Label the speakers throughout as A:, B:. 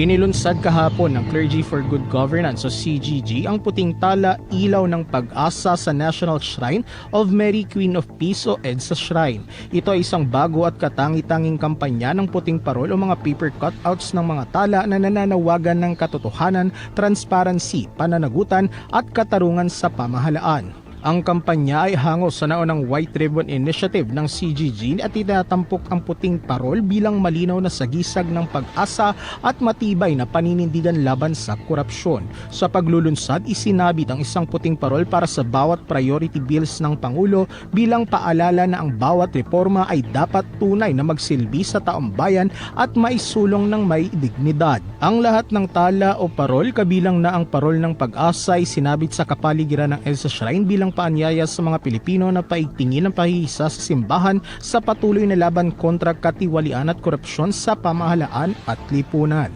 A: Inilunsad kahapon ng Clergy for Good Governance o CGG ang puting tala Ilaw ng Pag-asa sa National Shrine of Mary Queen of Peace o EDSA Shrine. Ito ay isang bago at katangi-tanging kampanya ng puting parol o mga paper cutouts ng mga tala na nananawagan ng katotohanan, transparency, pananagutan at katarungan sa pamahalaan. Ang kampanya ay hango sa naunang White Ribbon Initiative ng CGG at itatampok ang puting parol bilang malinaw na sagisag ng pag-asa at matibay na paninindigan laban sa korupsyon. Sa paglulunsad, isinabit ang isang puting parol para sa bawat priority bills ng Pangulo bilang paalala na ang bawat reforma ay dapat tunay na magsilbi sa taong bayan at maisulong ng may dignidad. Ang lahat ng tala o parol, kabilang na ang parol ng pag-asa, ay sinabit sa kapaligiran ng EDSA Shrine bilang paanyaya sa mga Pilipino na paigtingin ang pahihisa sa simbahan sa patuloy na laban kontra katiwalian at korupsyon sa pamahalaan at lipunan.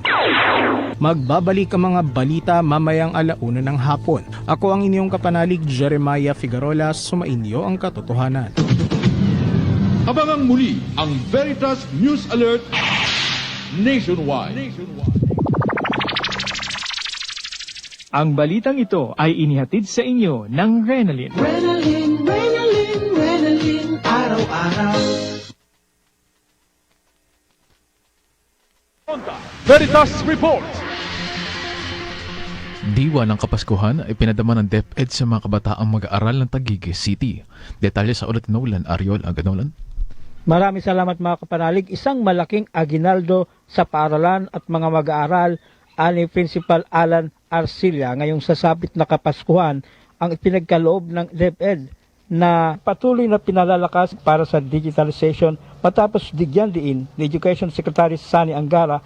A: Magbabalik ang mga balita mamayang 1:00 ng hapon. Ako ang inyong kapanalig Jeremiah Figarola, sumainyo ang katotohanan.
B: Abangang muli ang Veritas News Alert Nationwide.
C: Ang balitang ito ay inihatid sa inyo ng Renalyn.
D: Renalyn, Renalyn, Renalyn, araw-araw.
B: Veritas Report.
E: Diwa ng Kapaskuhan ay pinadama ng DepEd sa mga kabataang mag-aaral ng Taguig City. Detalye sa ulat ni Nolan Ariol Aganolan.
F: Maraming salamat mga kapanalig. Isang malaking aginaldo sa paaralan at mga mag-aaral ani Principal Alan Arcilla ngayong sasapit na Kapaskuhan ang ipinagkaloob ng DepEd na patuloy na pinalalakas para sa digitalization matapos bigyan diin ni Education Secretary Sani Angara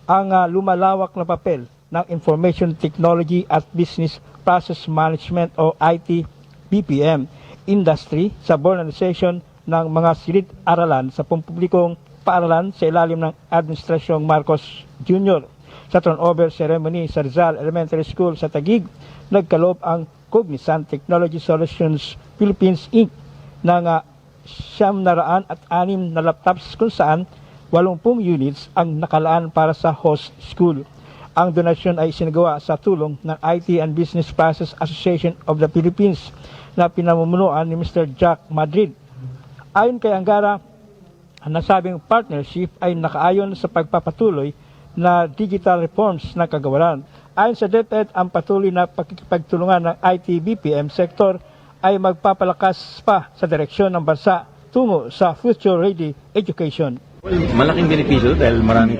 F: ang lumalawak na papel ng Information Technology at Business Process Management o IT BPM industry sa modernization ng mga silid-aralan sa pampublikong paaralan sa ilalim ng Administrasyong Marcos Jr. Sa turnover ceremony sa Rizal Elementary School sa Taguig, nagkaloob ang Cognizant Technology Solutions Philippines Inc. ng 906 na laptops kung saan 80 units ang nakalaan para sa host school. Ang donasyon ay isinagawa sa tulong ng IT and Business Process Association of the Philippines na pinamumunuan ni Mr. Jack Madrid. Ayon kay Angara, ang nasabing partnership ay nakaayon sa pagpapatuloy na digital reforms ng kagawaran. Ayon sa DepEd, ang patuloy na pakikipagtulungan ng IT-BPM sector ay magpapalakas pa sa direksyon ng bansa tungo sa future-ready education.
G: Malaking benepisyo dahil maraming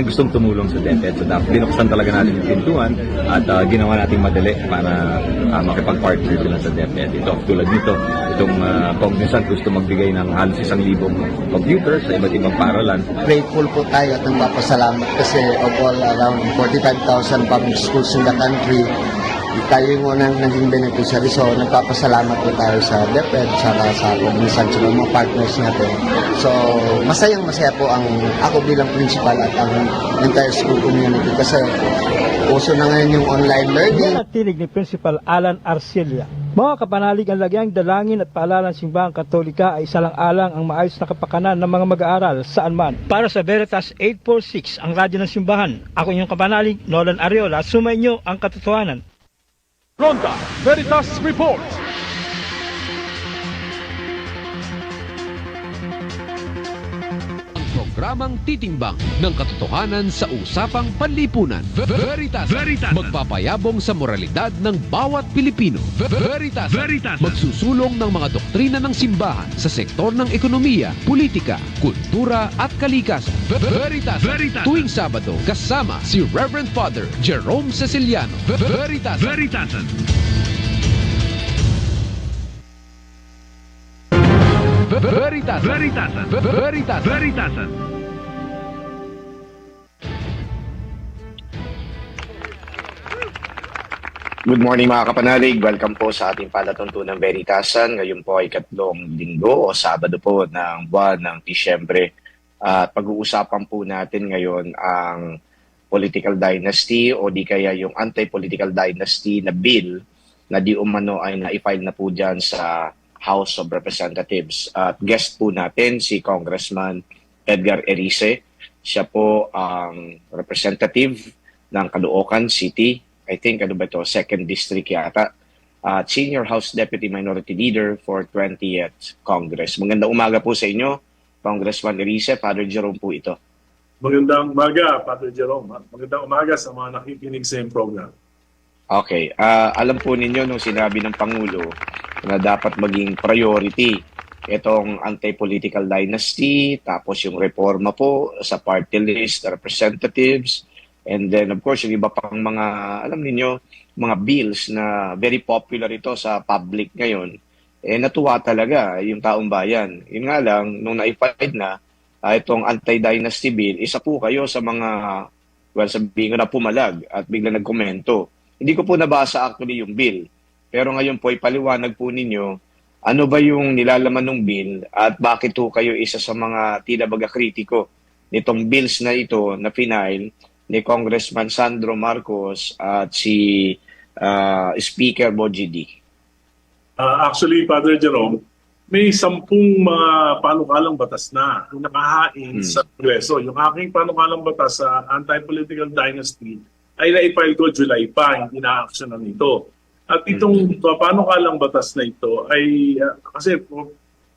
G: gustong tumulong sa DepEd. So binuksan talaga natin yung pintuan at ginawa natin madali para makipag-partner sila sa DepEd. Ito, tulad nito, itong Cognizant gusto magbigay ng halos 1,000 computers sa iba't ibang paaralan.
H: Grateful po tayo at nagpapasalamat kasi of all around 45,000 public schools in the country, tayo yung unang naging beneficiary. So nagpapasalamat po tayo sa DepEd, sa Cognizant, sa mga partners natin. So masayang-masaya po ako bilang principal at ang entire school community kasi uso na ngayon yung online learning.
F: Yan ang tinig ni Principal Alan Arcilla. Mga kapanalig, ang lagyang dalangin at paalala ng Simbahang Katolika ay isalang-alang ang maayos na kapakanan ng mga mag-aaral saan man. Para sa Veritas 846, ang radyo ng Simbahan, ako inyong kapanalig, Nolan Ariola, sumainyo ang katotohanan.
B: Ronda Veritas Report.
I: Programang titimbang ng katotohanan sa usapang panlipunan. Veritas. Magpapayabong sa moralidad ng bawat Pilipino. Veritas. Magsusulong ng mga doktrina ng simbahan sa sektor ng ekonomiya, politika, kultura at kalikasan. Veritas. Tuwing Sabado, kasama si Reverend Father Jerome Ceciliano. Veritas.
J: Good morning mga kapanalig. Welcome po sa ating palatuntunang Veritasan. Ngayon po ay 3 linggo o Sabado po ng buwan ng Disyembre. At pag-uusapan po natin ngayon ang political dynasty o di kaya yung anti-political dynasty na bill na di umano ay na-file na po dyan sa House of Representatives. At guest po natin si Congressman Edgar Erice. Siya po ang representative ng Caloocan City. I think, ano ba ito, 2nd District yata. At Senior House Deputy Minority Leader for 20th Congress. Magandang umaga po sa inyo, Congressman Erice. Father Jerome po ito.
K: Magandang umaga, Father Jerome. Magandang umaga sa mga nakikinig sa iyong program.
J: Okay. Alam po ninyo nung sinabi ng Pangulo na dapat maging priority itong anti-political dynasty, tapos yung reforma po sa party list, representatives, and then of course yung iba pang mga, alam niyo mga bills na very popular ito sa public ngayon, natuwa talaga yung taong bayan. Yun nga lang, nung na-file na, itong anti-dynasty bill, isa po kayo sa mga, well, sabihin ko na pumalag at bigla nagkomento. Hindi ko po nabasa actually yung bill. Pero ngayon po, ipaliwanag po ninyo, ano ba yung nilalaman ng bill at bakit po kayo isa sa mga tila baga kritiko nitong bills na ito na final ni Congressman Sandro Marcos at si Speaker Bogie D.
K: Actually, Father Jerome, may 10 mga panukalang batas na yung nakahain sa Kongreso. Yung aking panukalang batas sa anti-political dynasty ay na-file ko July pa, hindi na-actionan ito. At itong panukalang batas na ito ay, kasi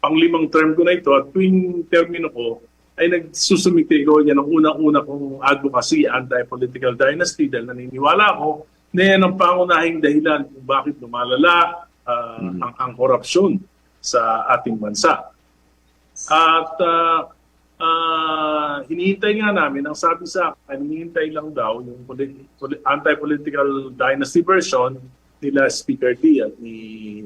K: pang-5 term ko na ito at tuwing termino ko, ay nagsusumite ko yan ang unang-una kong advocacy anti-political dynasty dahil naniniwala ako na yan ang pangunahing dahilan kung bakit lumalala ang korupsyon sa ating bansa. At hinihintay nga namin, ang sabi sa akin, hinihintay lang daw yung anti-political dynasty version nila Speaker D at ni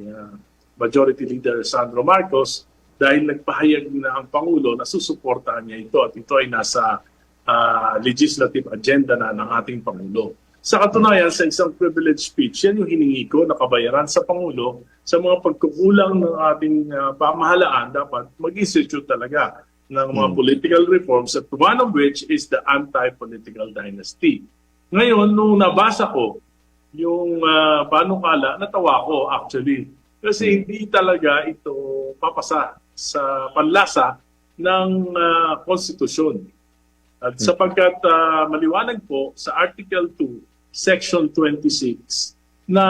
K: Majority Leader Sandro Marcos dahil nagpahayag na ang Pangulo na susuportahan niya ito at ito ay nasa legislative agenda na ng ating Pangulo. Sa katunayan, sa isang privilege speech, yan yung hiningi ko na kabayaran sa Pangulo sa mga pagkukulang ng ating pamahalaan, dapat mag-institute talaga ng mga political reforms at one of which is the anti-political dynasty. Ngayon, nung nabasa ko yung panukala, natawa ko actually kasi hindi talaga ito papasa sa panlasa ng konstitusyon. At sapagkat maliwanag po sa Article 2, Section 26 na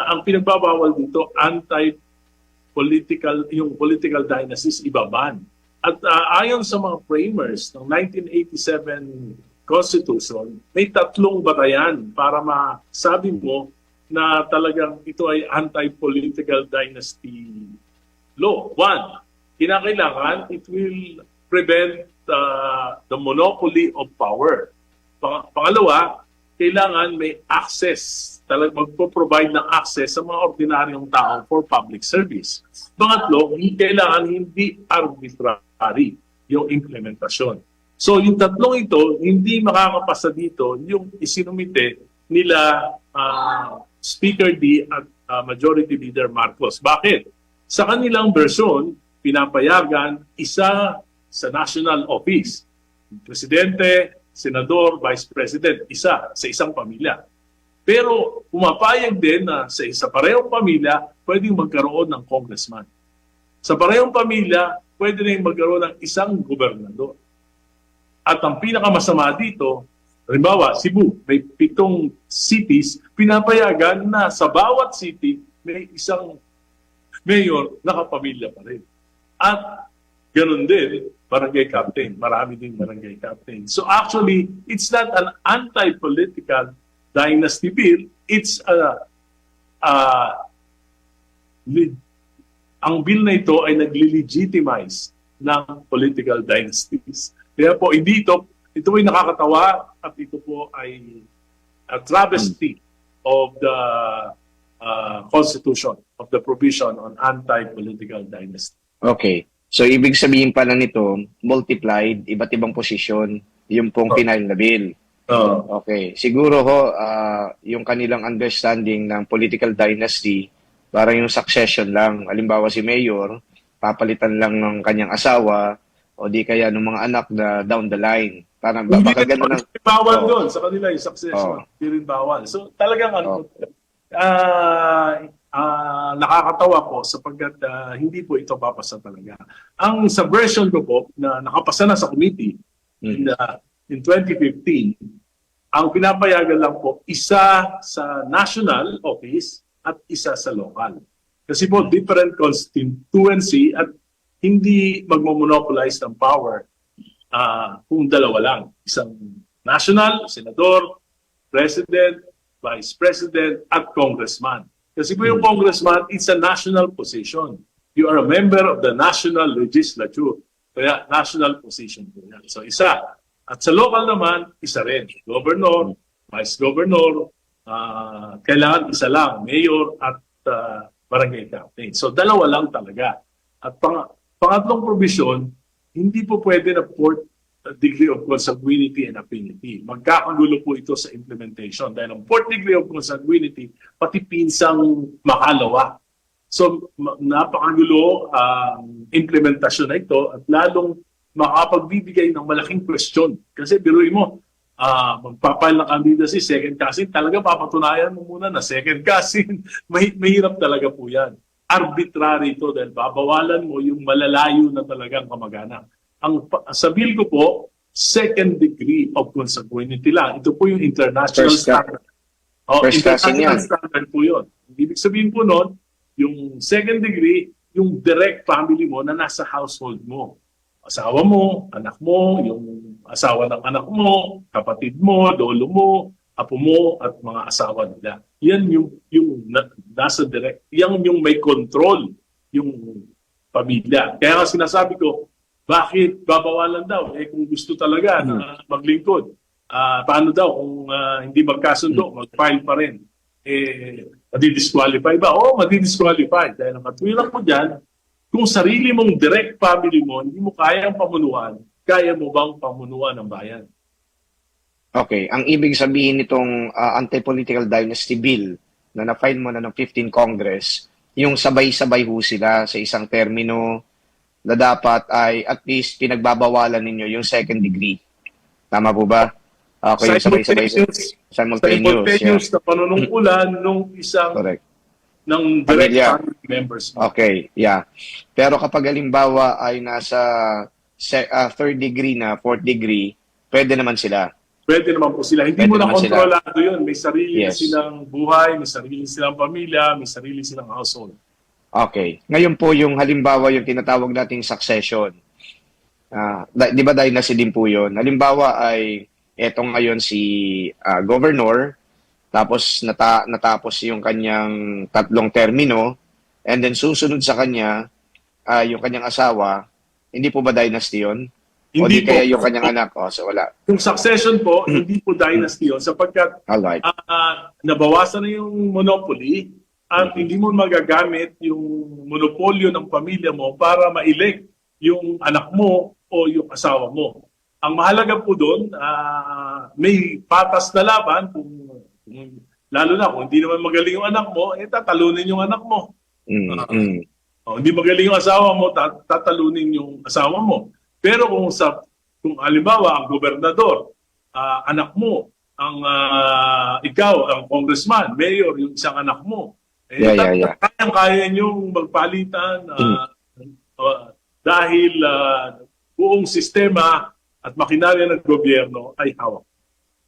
K: ang pinagbabawal dito anti-political, yung political dynasties ibaban. At ayon sa mga framers ng 1987 Constitution, may 3 batayan para masabi mo na talagang ito ay anti-political dynasty law. 1, kinakailangan it will prevent the monopoly of power. Pangalawa, kailangan may access, talagang magpo-provide ng access sa mga ordinaryong tao for public service. Pangatlo, kailangan hindi arbitrary yung implementasyon. So yung 3 ito, hindi makakapasa dito yung isinumite nila Speaker D at Majority Leader Marcos. Bakit? Sa kanilang version, pinapayagan isa sa national office. Presidente, senador, vice president, isa sa isang pamilya. Pero pumapayag din na sa parehong pamilya, pwedeng magkaroon ng congressman. Sa parehong pamilya, pwede rin magkaroon ng isang gobernador. At ang pinakamasama dito, halimbawa, Cebu, may 7 cities, pinapayagan na sa bawat city, may isang mayor na kapamilya pa rin. At ganun din, barangay captain. Marami din barangay captain. So actually, it's not an anti-political dynasty bill. It's ang bill na ito ay nagli-legitimize ng political dynasties. Kaya po, hindi ito ay nakakatawa at ito po ay a travesty of the Constitution, of the provision on anti-political dynasty.
J: Okay. So, ibig sabihin pala nito, multiplied, iba't ibang posisyon, yung pong final na bill. Okay. Siguro ho, yung kanilang understanding ng political dynasty, parang yung succession lang. Halimbawa si Mayor, papalitan lang ng kanyang asawa, o di kaya ng mga anak na down the line. Parang baka gano'n ng...
K: Bawal doon sa kanila yung succession. Hindi rin bawal. So, talagang nakakatawa po sapagkat hindi po ito papasa talaga. Ang sa version ko po na nakapasa na sa committee, in 2015, ang pinapayagan lang po, isa sa national office at isa sa local. Kasi po, different constituency at hindi magmomonopolize ng power kung dalawa lang. Isang national, senador, president, vice president, at congressman. Kasi po yung congressman, it's a national position. You are a member of the national legislature. Kaya national position po yan. So isa. At sa local naman, isa rin. Governor, vice governor, kailangan isa lang. Mayor at barangay captain. So dalawa lang talaga. At pangatlong provision, hindi po pwede na fourth degree of consanguinity and affinity. Magkakagulo po ito sa implementation. Dahil ang fourth degree of consanguinity, pati pinsang makalawa. So napakagulo ang implementasyon na ito at lalong makapagbibigay ng malaking question. Kasi biruin mo, magpapile ng candidacy, second cousin, talaga papatunayan mo muna na second cousin. Mahirap talaga po yan. Arbitrary ito dahil babawalan mo yung malalayo na talagang kamag-anak. Sa bill ko po, second degree of consanguinity lang. Ito po yung international standard. International standard po yun. Ibig sabihin po nun, yung second degree, yung direct family mo na nasa household mo. Asawa mo, anak mo, yung asawa ng anak mo, kapatid mo, lolo mo, apo mo, at mga asawa nila. Yan yung nasa direct. Yan yung may control yung pamilya. Kaya sinasabi ko, bakit babawalan daw? Kung gusto talaga na maglingkod, paano daw kung hindi magkasundo, mag-file pa rin? Madi-disqualify ba? Oo, madi-disqualify. Dahil ang katwiran mo dyan, kung sarili mong direct family mo, hindi mo kayang pamunuan, kaya mo bang pamunuan ng bayan?
J: Okay, ang ibig sabihin nitong anti-political dynasty bill na na-file mo na ng 15 Congress, yung sabay-sabay ho sila sa isang termino na dapat ay at least pinagbabawalan ninyo yung second degree. Tama po ba? Okay,
K: simultaneous na panunungkulan nung isang ng direct family members.
J: Okay, yeah. Pero kapag halimbawa ay nasa third degree na, fourth degree, pwede naman sila.
K: Pwede naman po sila. Hindi mo na kontrolado yun. May sarili silang buhay, may sarili silang pamilya, may sarili silang household.
J: Okay. Ngayon po yung halimbawa yung tinatawag nating succession. Di ba dynasty din po yun? Halimbawa ay etong ngayon si governor, tapos natapos yung kanyang 3 termino, and then susunod sa kanya yung kanyang asawa, hindi po ba dynasty yun? O di kaya yung kanyang anak? So wala.
K: Yung succession po, hindi po dynasty yun sapagkat nabawasan na yung monopoly at hindi mo magagamit yung monopolyo ng pamilya mo para ma-elect yung anak mo o yung asawa mo. Ang mahalaga po doon, may patas na laban kung lalo na kung hindi naman magaling yung anak mo, tatalunin yung anak mo. Hindi magaling yung asawa mo, tatalunin yung asawa mo. Pero kung halimbawa ang gobernador, anak mo, ikaw, ang congressman, mayor, yung isang anak mo, kaya niyong magpalitan dahil buong sistema at makinarya ng gobyerno ay hawak.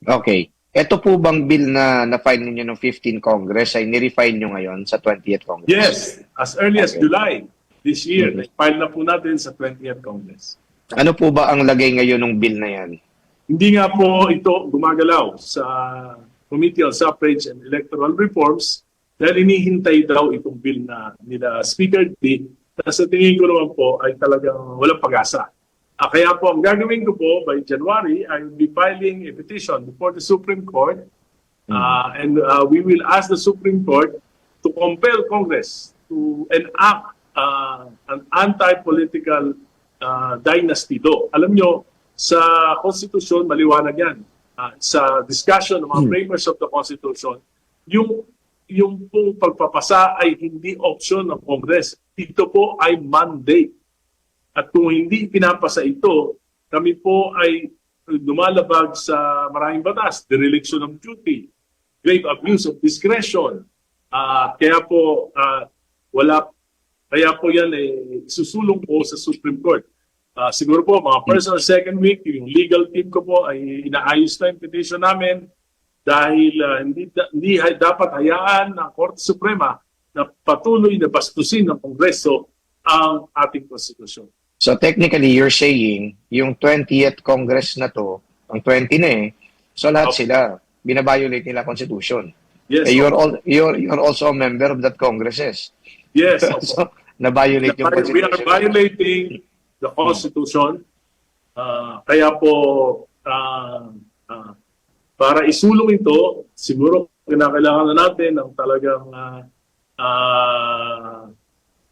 J: Okay. Ito po bang bill na na-file ninyo ng 15 Congress ay nirefine nyo ngayon sa 20th Congress?
K: Yes. As early as July this year. File na po natin sa 20th Congress.
J: Ano po ba ang lagay ngayon ng bill na yan?
K: Hindi nga po ito gumagalaw sa Committee on Suffrage and Electoral Reforms dahil inihintay daw itong bill na nila Speaker D na sa tingin ko naman po ay talagang walang pag-asa. Kaya po, ang gagawin ko po by January, I will be filing a petition before the Supreme Court and we will ask the Supreme Court to compel Congress to enact an anti-political dynasty law. Alam nyo, sa Constitution, maliwanag yan. Sa discussion ng mga framers of the Constitution, yung pong pagpapasa ay hindi option ng Congress. Ito po ay mandate. At kung hindi pinapasa ito, kami po ay lumalabag sa maraming batas, dereliction of duty, grave abuse of discretion. Kaya po yan susulong po sa Supreme Court. Siguro po, mga first or second week, yung legal team ko po ay inaayos na yung petition namin dahil hindi dapat hayaan ng Korte Suprema na patuloy na bastusin ng Kongreso ang ating konstitusyon.
J: So technically, you're saying yung 20th Congress na to, ang 20 na so lahat sila, binabiolate nila Constitution.
K: Yes.
J: You're also a member of that Congresses.
K: Yes.
J: So, na-violate yung
K: We
J: Constitution.
K: are violating the Constitution. Kaya po, para isulong ito, siguro kinakailangan na natin ng talagang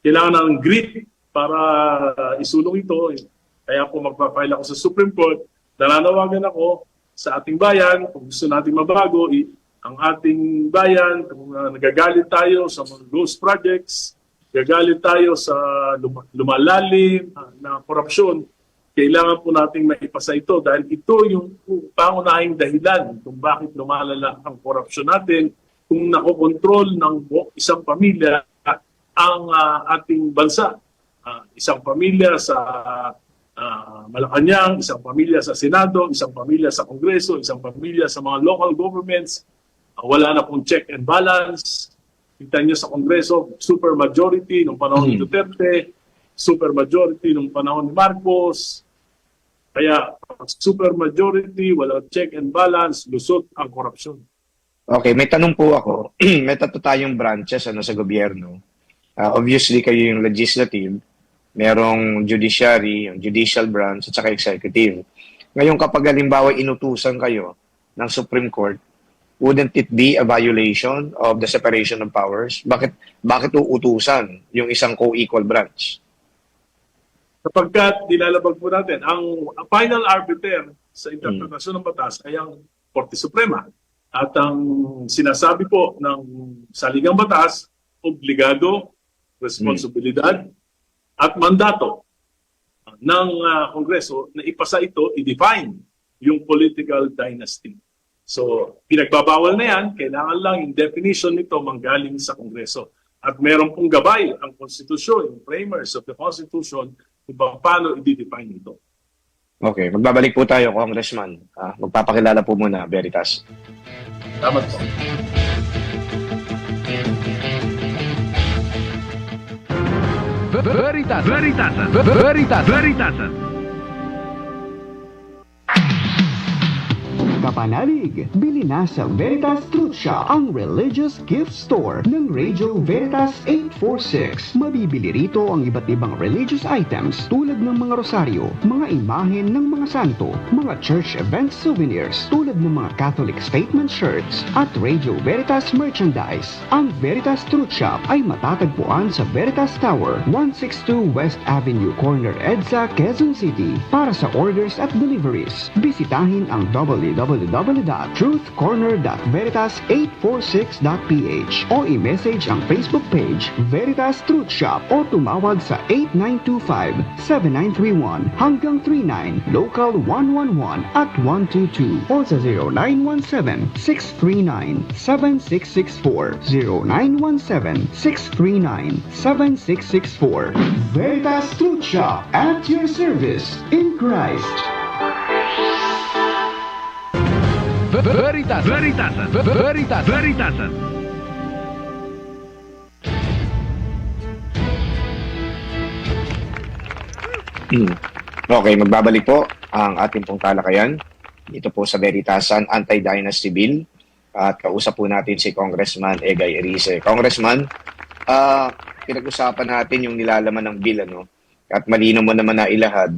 K: kailangan ng grit para isulong ito. Kaya po magpapile ako sa Supreme Court. Nananawagan ako sa ating bayan, kung gusto natin mabago, ang ating bayan, kung nagagalit tayo sa mga ghost projects, nagagalit tayo sa lumalalim na korupsyon, kailangan po nating maipasa ito dahil ito yung pangunahing dahilan kung bakit lumalala ang korupsyon natin, kung nakokontrol ng isang pamilya ang ating bansa. Isang pamilya sa Malacanang, isang pamilya sa Senado, isang pamilya sa Kongreso, isang pamilya sa mga local governments. Wala na pong check and balance. Kita niyo sa Kongreso, super majority nung panahon ni Duterte, super majority nung panahon ni Marcos. Kaya super majority, wala check and balance, lusot ang korupsyon.
J: Okay, may tanong po ako. May tatlo tayong branches sa gobyerno. Obviously, kayo yung legislative, merong judiciary, yung judicial branch, at saka executive. Ngayon, kapag halimbawa inutusan kayo ng Supreme Court, wouldn't it be a violation of the separation of powers? Bakit uutusan yung isang co-equal branch?
K: Sapagkat nilalabag po natin, ang final arbiter sa interpretasyon ng batas ay ang Korte Suprema. At ang sinasabi po ng saligang batas, obligado, responsibilidad, at mandato ng Kongreso na ipasa ito, i-define yung political dynasty. So, pinagbabawal na yan, kailangan lang yung definition nito manggaling sa Kongreso. At meron pong gabay ang Constitution, yung framers of the Constitution, kung paano i-define ito.
J: Okay, magbabalik po tayo, Congressman. Magpapakilala po muna, Veritas.
K: Tama po.
I: Veritasan.
L: Kapanalig, bili na sa Veritas Truth Shop, ang religious gift store ng Radio Veritas 846. Mabibili rito ang iba't ibang religious items tulad ng mga rosaryo, mga imahen ng mga santo, mga church event souvenirs tulad ng mga Catholic statement shirts at Radio Veritas merchandise. Ang Veritas Truth Shop ay matatagpuan sa Veritas Tower, 162 West Avenue Corner, EDSA, Quezon City. Para sa orders at deliveries, bisitahin ang www.truthcorner.veritas846.ph o i-message ang Facebook page Veritas Truth Shop o tumawag sa 8925-7931 hanggang 39, local 111 at 122 o sa 0917-639-7664 0917-639-7664. Veritas Truth Shop, at your service in Christ.
I: Veritasan.
J: Okay, magbabalik po ang ating pong talakayan dito po sa Veritasan Anti-Dynasty Bill at kausap po natin si Congressman Egay Erice. Congressman, pinag-usapan natin yung nilalaman ng bill at malino mo naman na ilahad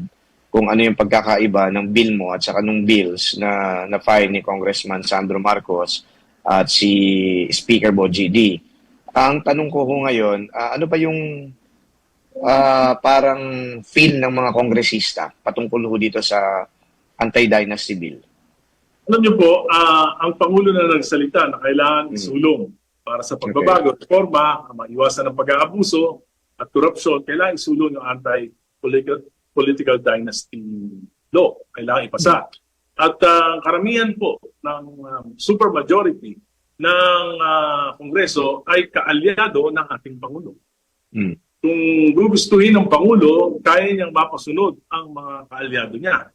J: kung ano yung pagkakaiba ng bill mo at saka nung bills na file ni Congressman Sandro Marcos at si Speaker Bo GD. Ang tanong ko ngayon, ano ba yung parang feel ng mga kongresista patungkol dito sa anti-dynasty bill?
K: Alam niyo po, ang Pangulo na nagsalita na kailangan isulong para sa pagbabago, reforma, maiwasan ng pag-aabuso at korupsyon, kailangan isulong yung anti-political dynasty law. Kailangan ipasa. At karamihan po ng supermajority ng Kongreso ay kaalyado ng ating Pangulo. kung gugustuhin ng Pangulo, kaya niyang mapasunod ang mga kaalyado niya.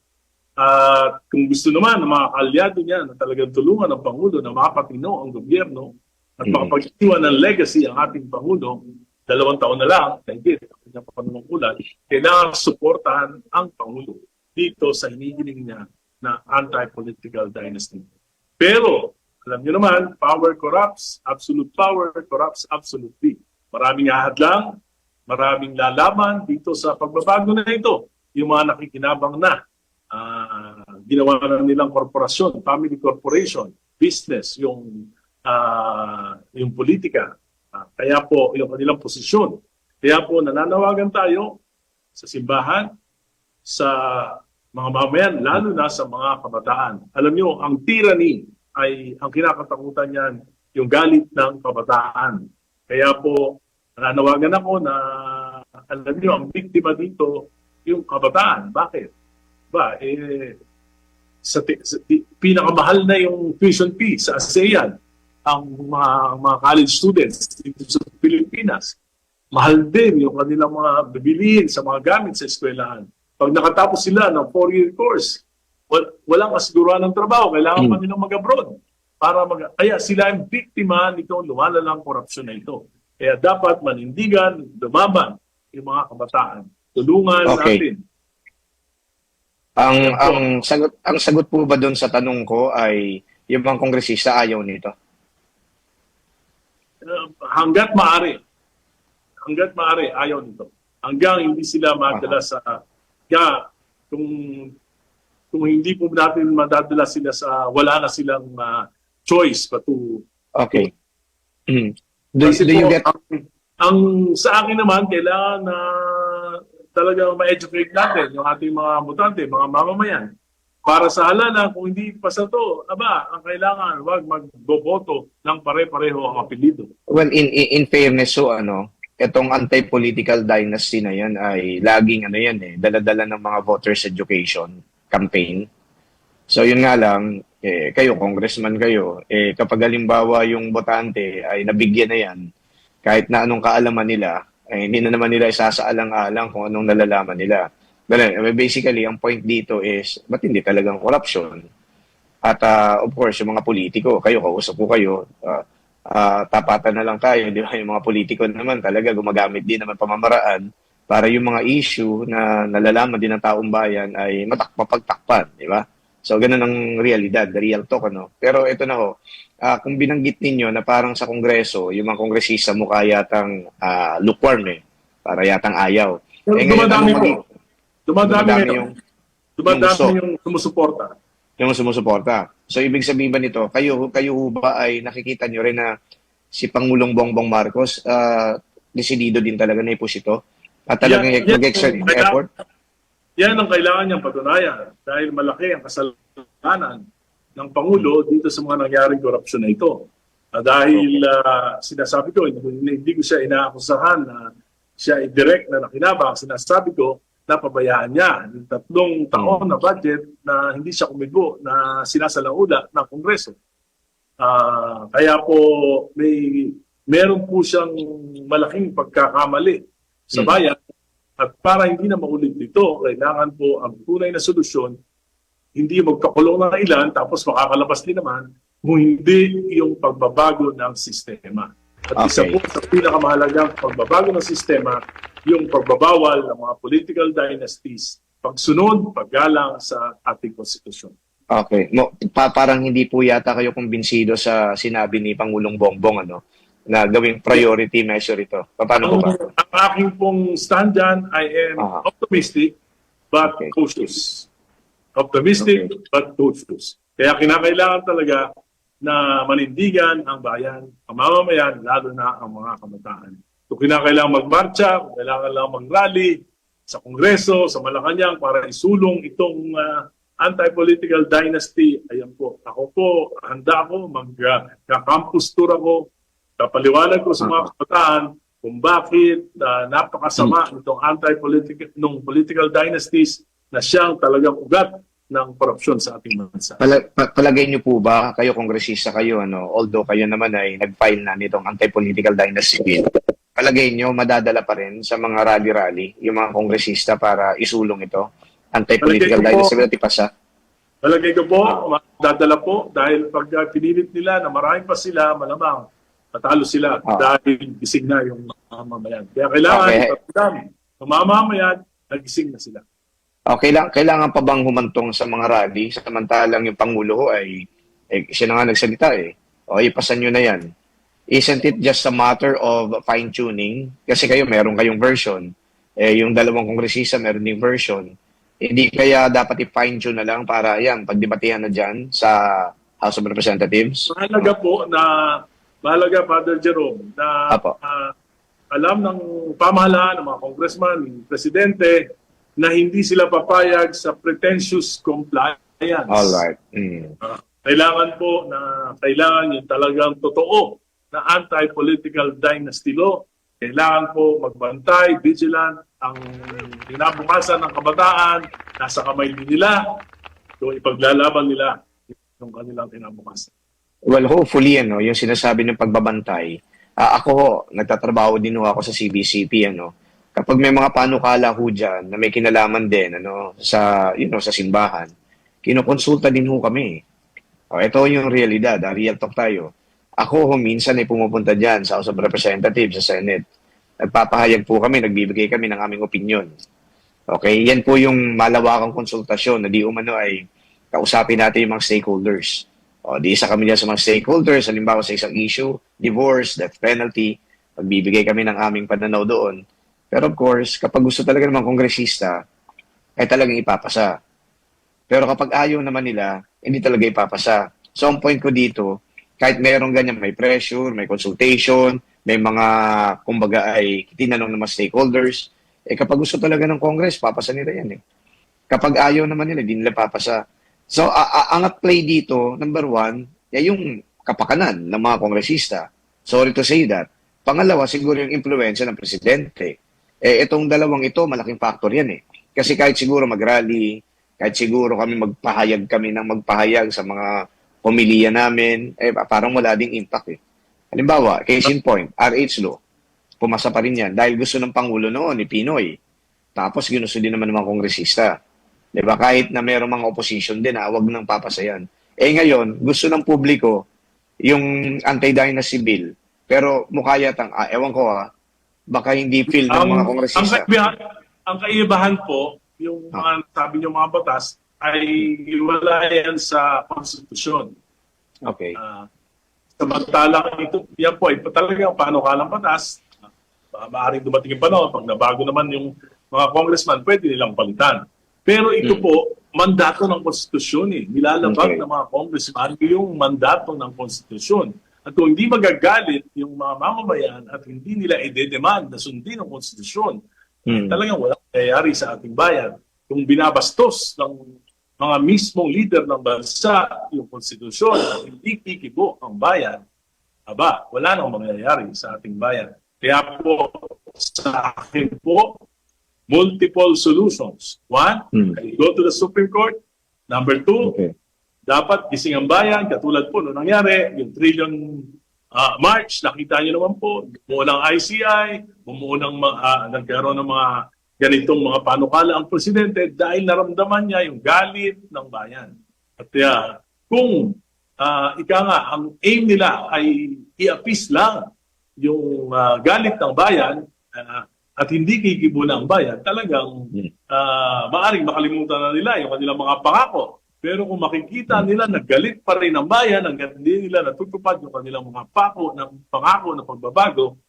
K: At kung gusto naman ng mga kaalyado niya na talagang tulungan ng Pangulo na mapatino ang gobyerno at makapag-iwan ng legacy ang ating Pangulo, 2 taon na lang, kahit ang kanyang panunungkulan, kailangan suportahan ang Pangulo dito sa hinihiling niya na anti-political dynasty. Pero, alam niyo naman, power corrupts, absolute power corrupts absolutely. Maraming ahadlang, maraming lalaman dito sa pagbabago na ito. Yung mga nakikinabang na, ginawa na nilang korporasyon, family corporation, business, yung politika. Kaya po, yung kanilang posisyon. Kaya po, nananawagan tayo sa simbahan, sa mga mamayan, lalo na sa mga kabataan. Alam nyo, ang tyranny ay, ang kinakatakutan niyan, yung galit ng kabataan. Kaya po, nananawagan ako na, alam nyo, ang biktima dito, yung kabataan. Bakit? Pinakamahal na yung tuition fee sa ASEAN ang mga college students dito sa Pilipinas. Mahal din yung kanilang mga bibilihin sa mga gamit sa eskwelahan. Pag nakatapos sila ng 4-year course, walang kasiguruhan ng trabaho, kailangan pa nilang mag-abroad. Kaya sila ang biktima nitong lumalalang korupsyon na ito. Kaya dapat manindigan, lumaban yung mga kabataan. Tulungan natin.
J: Ang sagot po ba doon sa tanong ko ay yung mga kongresista ayaw nito?
K: Hanggat maaari. Hanggat maaari, ayaw nito. Hanggang hindi sila madala sa... Kaya kung hindi po natin madadala sila sa... Wala na silang choice but to...
J: Okay.
K: Kasi sa akin naman, kailangan na talagang ma-educate natin yung ating mga mutante, mga mamamayan. Para sa halalan, kung hindi pa sa to, ang kailangan, wag magboboto ng pare-pareho ang apelido.
J: Well, in fairness, itong anti-political dynasty na yan ay laging dala-dala ng mga voters education campaign. So yun nga lang, kayo, congressman kayo, kapag halimbawa yung botante ay nabigyan na yan, kahit na anong kaalaman nila, hindi na naman nila isasaalang-alang kung anong nalalaman nila. But basically, ang point dito is, ba't hindi talagang corruption? At of course, yung mga politiko, kausap ko kayo, tapatan na lang kayo, di ba? Yung mga politiko naman talaga gumagamit din naman pamamaraan para yung mga issue na nalalaman din ng taong bayan ay mapagtakpan, di ba? So, ganun ang realidad, the real talk, Pero ito na kung binanggit ninyo na parang sa Kongreso, yung mga kongresista mukha yatang lukewarm para yatang ayaw.
K: Dumadami yung sumusuporta.
J: Yung sumusuporta. So, ibig sabihin ba nito, kayo ba ay nakikita nyo rin na si Pangulong Bongbong Marcos, desidido din talaga na i-push ito? At talagang mag-exert effort?
K: Yan ang kailangan niyang patunayan dahil malaki ang kasalanan ng Pangulo dito sa mga nangyaring korupsyon na ito. Dahil sinasabi ko, hindi ko siya inaakusahan na siya ay direct na nakinabang. Sinasabi ko, napabayaan niya yung 3 taon na budget na hindi siya kumibo na sinasalaula ng Kongreso. Kaya po meron po siyang malaking pagkakamali sa bayan. At para hindi na maulit ito, kailangan po ang tunay na solusyon, hindi magkakulong ng ilan, tapos makakalabas din naman, kung hindi yung pagbabago ng sistema. At isa po sa pinakamahalagang pagbabago ng sistema, yung pagbabawal ng mga political dynasties, pagsunod, paggalang sa ating konstitusyon.
J: Okay. Parang hindi po yata kayo kumbinsido sa sinabi ni Pangulong Bongbong, na gawing priority measure ito. Paano po ba?
K: Ang aking pong stand dyan, I am optimistic but cautious. Optimistic but cautious. Kaya kinakailangan talaga na manindigan ang bayan, ang mamamayan, lalo na ang mga kabataan. Kung kinakailangan magmarcha, kung kailangan lang mag-rally sa Kongreso, sa Malacanang para isulong itong anti-political dynasty, ayan po. Ako po, handa ako, mag-campus tour ako, kapaliwanag ko sa mga kabataan kung bakit napakasama itong political dynasties na siyang talagang ugat ng korupsyon sa ating bansa.
J: Palagay niyo po ba, kayo kongresista kayo, although kayo naman ay nag-file na nitong anti-political dynasty bill, palagay nyo, madadala pa rin sa mga rally-rally, yung mga kongresista para isulong ito? Anti-political
K: Palagay ko po.
J: dynasty pasa?
K: Palagay ko po, dadala po dahil pag pinilit nila na marami pa sila, malamang patalo sila dahil gising na yung mga mamayan. Kaya kailangan ng mga mamayan, nagising na sila.
J: Okay lang, kailangan pa bang humantong sa mga rally samantalang yung Pangulo ho ay siya na nga nagsalita O ipasan nyo na yan. Isn't it just a matter of fine-tuning? Kasi meron kayong version. Yung dalawang kongresista meron ding version. Hindi kaya dapat i-fine-tune na lang para pagdebatehan na dyan sa House of Representatives?
K: Mahalaga, Father Jerome, na alam ng pamahalaan, ng mga congressman, ng presidente, na hindi sila papayag sa pretentious compliance.
J: All right.
K: Kailangan po yung talagang totoo na anti-political dynasty law. Kailangan po magbantay, vigilant, ang kinabukasan ng kabataan, nasa kamay din nila, so ipaglalaban nila yung kanilang kinabukasan.
J: Well, hopefully, yung sinasabi ng pagbabantay, ako nagtatrabaho din ako sa CBCP, kapag may mga panukala ho dyan na may kinalaman din sa simbahan, kinukonsulta din ho kami. Ito yung realidad, real talk tayo. Ako minsan ay pumupunta dyan sa House of Representatives, sa Senate. Nagpapahayag po kami, nagbibigay kami ng aming opinion. Okay, yan po yung malawakang konsultasyon na di umano ay kausapin natin yung mga stakeholders. Di isa kami dyan sa mga stakeholders, halimbawa sa isang issue, divorce, death penalty, magbibigay kami ng aming pananaw doon. Pero of course, kapag gusto talaga ng mga kongresista, ay talagang ipapasa. Pero kapag ayaw naman nila, hindi talaga ipapasa. So ang point ko dito, kahit mayroong ganyan, may pressure, may consultation, may mga, kumbaga ay tinanong ng mga stakeholders, kapag gusto talaga ng Congress, papasa nila yan Kapag ayaw naman nila, hindi nila papasa. So ang at play dito, number one, yung kapakanan ng mga kongresista. Sorry to say that. Pangalawa, siguro yung influensya ng presidente. Itong dalawang ito, malaking factor yan Kasi kahit siguro mag-rally, kahit siguro magpahayag sa mga pamilya namin, parang wala ding impact Halimbawa, case in point, RH law, pumasa pa rin yan dahil gusto ng Pangulo noon ni Pinoy. Tapos ginusto din naman ng mga kongresista. Diba? Kahit na mayroong mga opposition din, wag nang papasa yan. Ngayon, gusto ng publiko yung anti-dynasty bill. Pero mukha yatang, ewan ko baka hindi feel ng mga kongresista.
K: Ang kaibahan po, yung mga sabi niyo mga batas, ay wala yan sa konstitusyon.
J: Okay.
K: Samantalang ito, yan po, talagang panukalang batas, maaaring dumating yung panahon, pag nabago naman yung mga congressman, pwede nilang palitan. Pero ito po, mandato ng konstitusyon Nilalabag ng mga congressman yung mandato ng konstitusyon. At kung hindi magagalit yung mga mamamayan at hindi nila i-demand na sundin ang konstitusyon, talagang walang nangyayari sa ating bayan. Kung binabastos ng mga mismong leader ng bansa yung konstitusyon at hindi kikibo ang bayan, wala nang mangyayari sa ating bayan. Kaya po, sa akin po, multiple solutions. One, go to the Supreme Court. Number two, dapat gising ang bayan, katulad po nung nangyari, yung trillion March, nakita niyo naman po, bumuo ng ICI, nagkaroon ng mga ganitong mga panukala ang presidente dahil naramdaman niya yung galit ng bayan. At kung ang aim nila ay i-appease lang yung galit ng bayan at hindi kikibo na ang bayan, talagang maaaring makalimutan na nila yung kanilang mga pangako. Pero kung makikita nila na galit pa rin ang bayan, hanggang hindi nila natutupad yung kanilang mga pangako na pagbabago,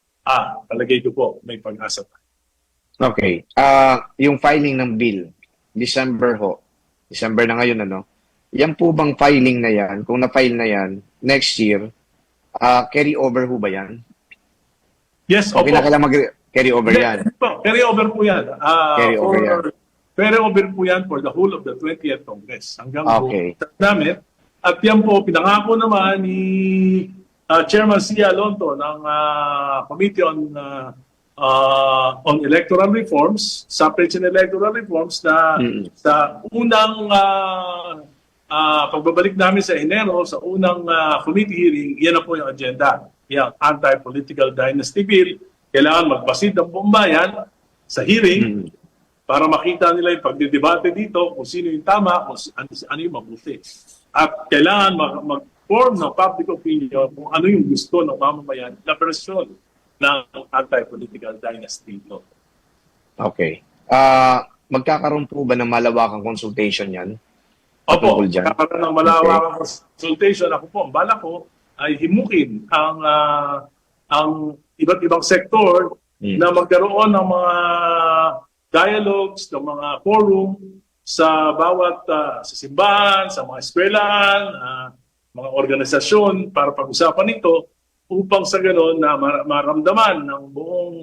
K: palagay ko po, may pag-asa pa.
J: Okay. Yung filing ng bill, December na ngayon, yan po bang filing na yan, kung na-file na yan, next year, carry over ho ba yan?
K: Yes,
J: okay na kailangan mag-carry over yan?
K: Carry over po yan.
J: Carry over yan.
K: Carry over po yan for the whole of the 20th Congress. Hanggang po namin. At yan po, pinangako naman ni Chairman Sia Alonto ng Committee on Electoral Reforms, Suffrage and Electoral Reforms na sa unang pagbabalik namin sa Enero, sa unang committee hearing, yan na po yung agenda. Yung anti-political dynasty bill kailangan magpasid ang buong bayan sa hearing para makita nila yung pagdidebate dito kung sino yung tama, kung ano yung mabuti. At kailangan mag-form ng public opinion kung ano yung gusto ng mamamayan na version ng anti-political dynasty ito.
J: Okay. Magkakaroon po ba ng malawakang consultation yan?
K: Opo,
J: Patungkol dyan?
K: kakaroon ng malawakang consultation. Ako po, ang bala ko ay himukin ang iba't ibang sektor na magkaroon ng mga dialogues, ng mga forum sa bawat sa simbahan, sa mga eskwelahan, mga organisasyon para pag-usapan ito upang sa ganoon na maramdaman ng buong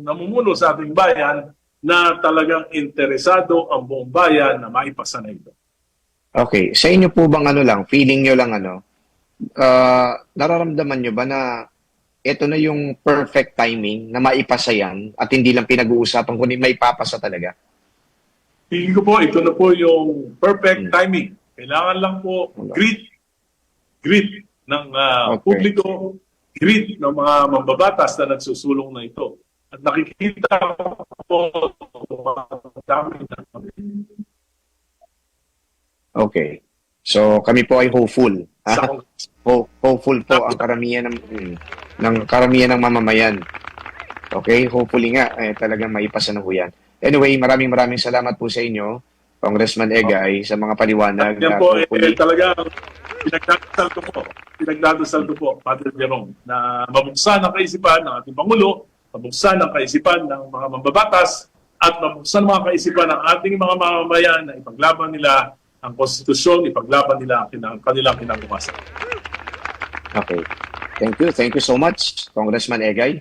K: namumuno sa ating bayan na talagang interesado ang buong bayan na maipasa na ito.
J: Okay. Sa inyo po bang feeling nyo lang nararamdaman nyo ba na ito na yung perfect timing na maipasa yan at hindi lang pinag-uusapan kundi may papasa talaga?
K: Feeling ko po, ito na po yung perfect timing. Kailangan lang po grit ng publiko, grit ng mga mambabatas na nagsusulong na ito. At nakikita po dami na.
J: Okay. So kami po ay hopeful. Hopeful po ang karamihan ng mamamayan. Okay, hopefully nga talagang maipasa na po yan. Anyway, maraming salamat po sa inyo, Congressman Egay, sa mga paliwanag.
K: Yan po, talagang pinagdadasal ko po, Father Jerome, na mabuksan ang kaisipan ng ating Pangulo, mabuksan ang kaisipan ng mga mambabatas, at mabuksan ang mga kaisipan ng ating mga mamamayan na ipaglaban nila ang konstitusyon, ipaglaban nila ang kanilang kinabukasan.
J: Okay. Thank you so much, Congressman Egay.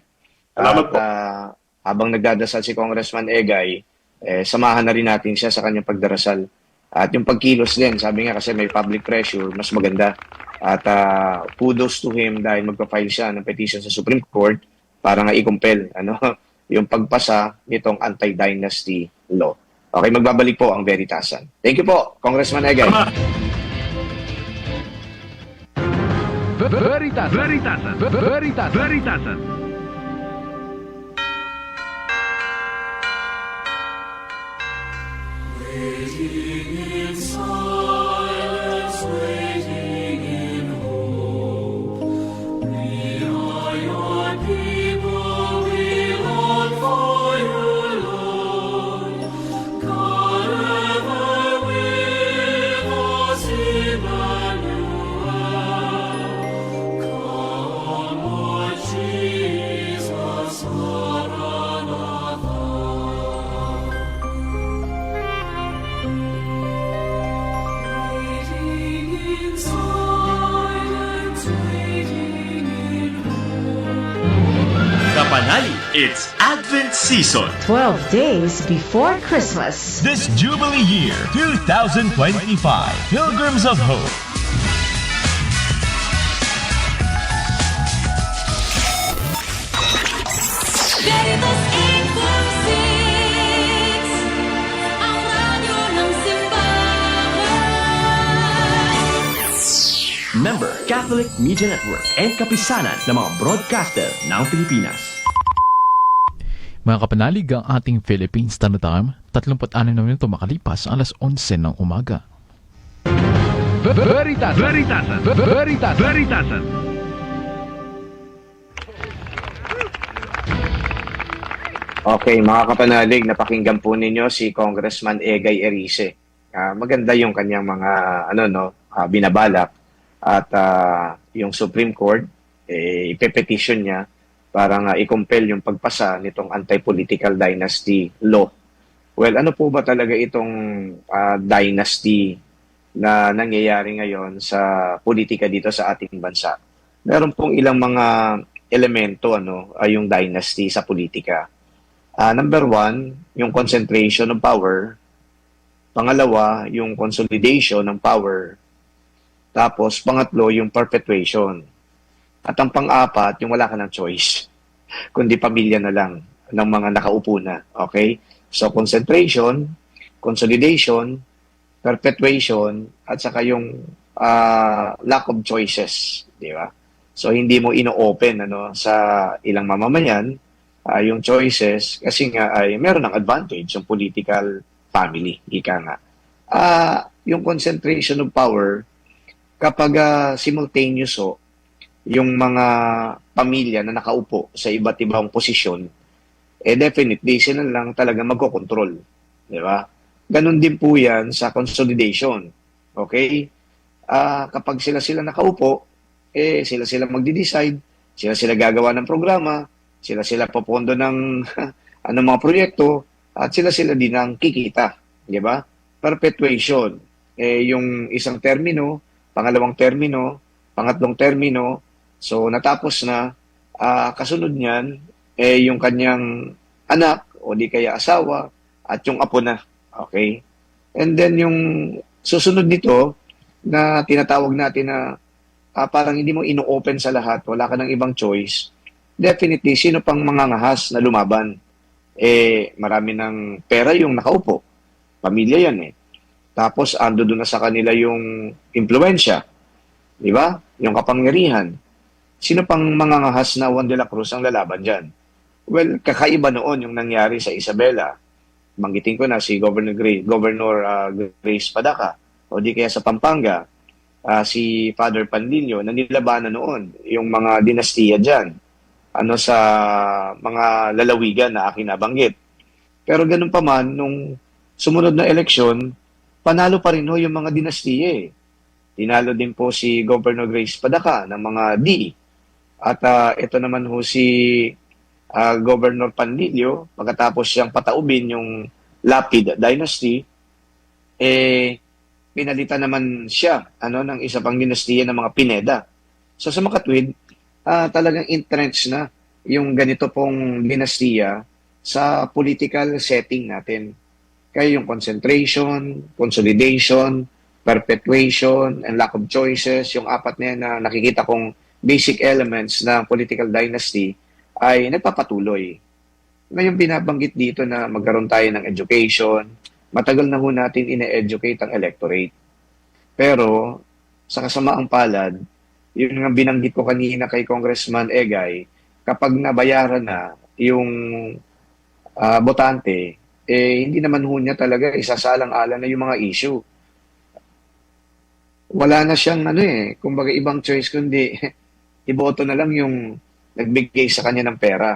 K: Salamat po.
J: Habang nagdadasal si Congressman Egay, samahan na rin natin siya sa kanyang pagdarasal. At yung pagkilos din, sabi nga kasi may public pressure, mas maganda. At kudos to him dahil magpa-file siya ng petition sa Supreme Court para nga i-compel yung pagpasa nitong anti-dynasty law. Okay, magbabalik po ang Veritasan. Thank you po, Congressman Egay.
I: Veritasan.
M: Kapanali, it's Advent season.
N: 12 days before Christmas.
M: This Jubilee year, 2025, Pilgrims of Hope.
D: Veritas 846, ang radyo ng simbahan.
M: Member, Catholic Media Network and kapisanan ng mga broadcaster ng Pilipinas.
E: Mga kapanalig, ang ating Philippine Standard Time, 36 na minuto makalipas ang alas 11 ng umaga.
I: Veritasan.
J: Okay, mga kapanalig, napakinggan po ninyo si Congressman Egay Erice. Maganda yung kanyang mga binabalak at yung Supreme Court ipepetition niya para nga i-compel yung pagpasa nitong anti-political dynasty law. Well, ano po ba talaga itong dynasty na nangyayari ngayon sa politika dito sa ating bansa? Meron pong ilang mga elemento ay yung dynasty sa politika. Number one, yung concentration of power. Pangalawa, yung consolidation ng power. Tapos, pangatlo, yung perpetuation. At ang pang-apat, yung wala ka ng choice, kundi pamilya na lang ng mga nakaupo na. Okay? So, concentration, consolidation, perpetuation, at saka yung lack of choices. Di ba? So, hindi mo ino-open sa ilang mamamayan yung choices kasi nga ay meron ng advantage yung political family, ika nga. Yung concentration of power, kapag simultaneous yung mga pamilya na nakaupo sa iba't ibang posisyon, definitely sila lang talaga magkokontrol. Di ba? Ganon din po yan sa consolidation. Okay? Kapag sila nakaupo, sila magdi-decide, sila gagawa ng programa, sila popondo ng mga proyekto, at sila din ang kikita. Di ba? Perpetuation. Yung isang termino, pangalawang termino, pangatlong termino, so natapos na, kasunod niyan, yung kanyang anak, o di kaya asawa, at yung apo na. Okay? And then yung susunod nito, na tinatawag natin na parang hindi mo ino-open sa lahat, wala ka ng ibang choice, definitely, sino pang mangangahas na lumaban? Marami ng pera yung nakaupo. Pamilya yan Tapos, ando doon na sa kanila yung impluensya. Di ba? Yung kapangyarihan. Sino pang mangangahas na Juan de la Cruz ang lalaban dyan? Well, kakaiba noon yung nangyari sa Isabela. Manggitin ko na si Governor Grace Padaca. O di kaya sa Pampanga, si Father Pandillo, na nilabanan noon yung mga dinastiya dyan. Sa mga lalawigan na aking nabanggit. Pero ganun pa man, nung sumunod na eleksyon, panalo pa rin yung mga dinastiya Tinalo din po si Governor Grace Padaca ng mga D. At ito naman si Governor Pandillo, pagkatapos siyang pataubin yung Lapid Dynasty, pinalitan naman siya ng isa pang dinastiya ng mga Pineda. So sa makatwid, talagang entrenched na yung ganito pong dinastiya sa political setting natin. Kaya yung concentration, consolidation, perpetuation, and lack of choices, yung apat na yan na nakikita kong basic elements ng political dynasty ay nagpapatuloy. Ngayon binabanggit dito na magkaroon tayo ng education, matagal na natin ine-educate ang electorate. Pero sa kasamaang palad, yung nga binanggit ko kanina kay Congressman Egay, kapag nabayaran na yung botante, hindi naman niya talaga isasalang-alan na yung mga issue. Wala na siyang kumbaga ibang choice kundi iboto na lang yung nagbigay sa kanya ng pera.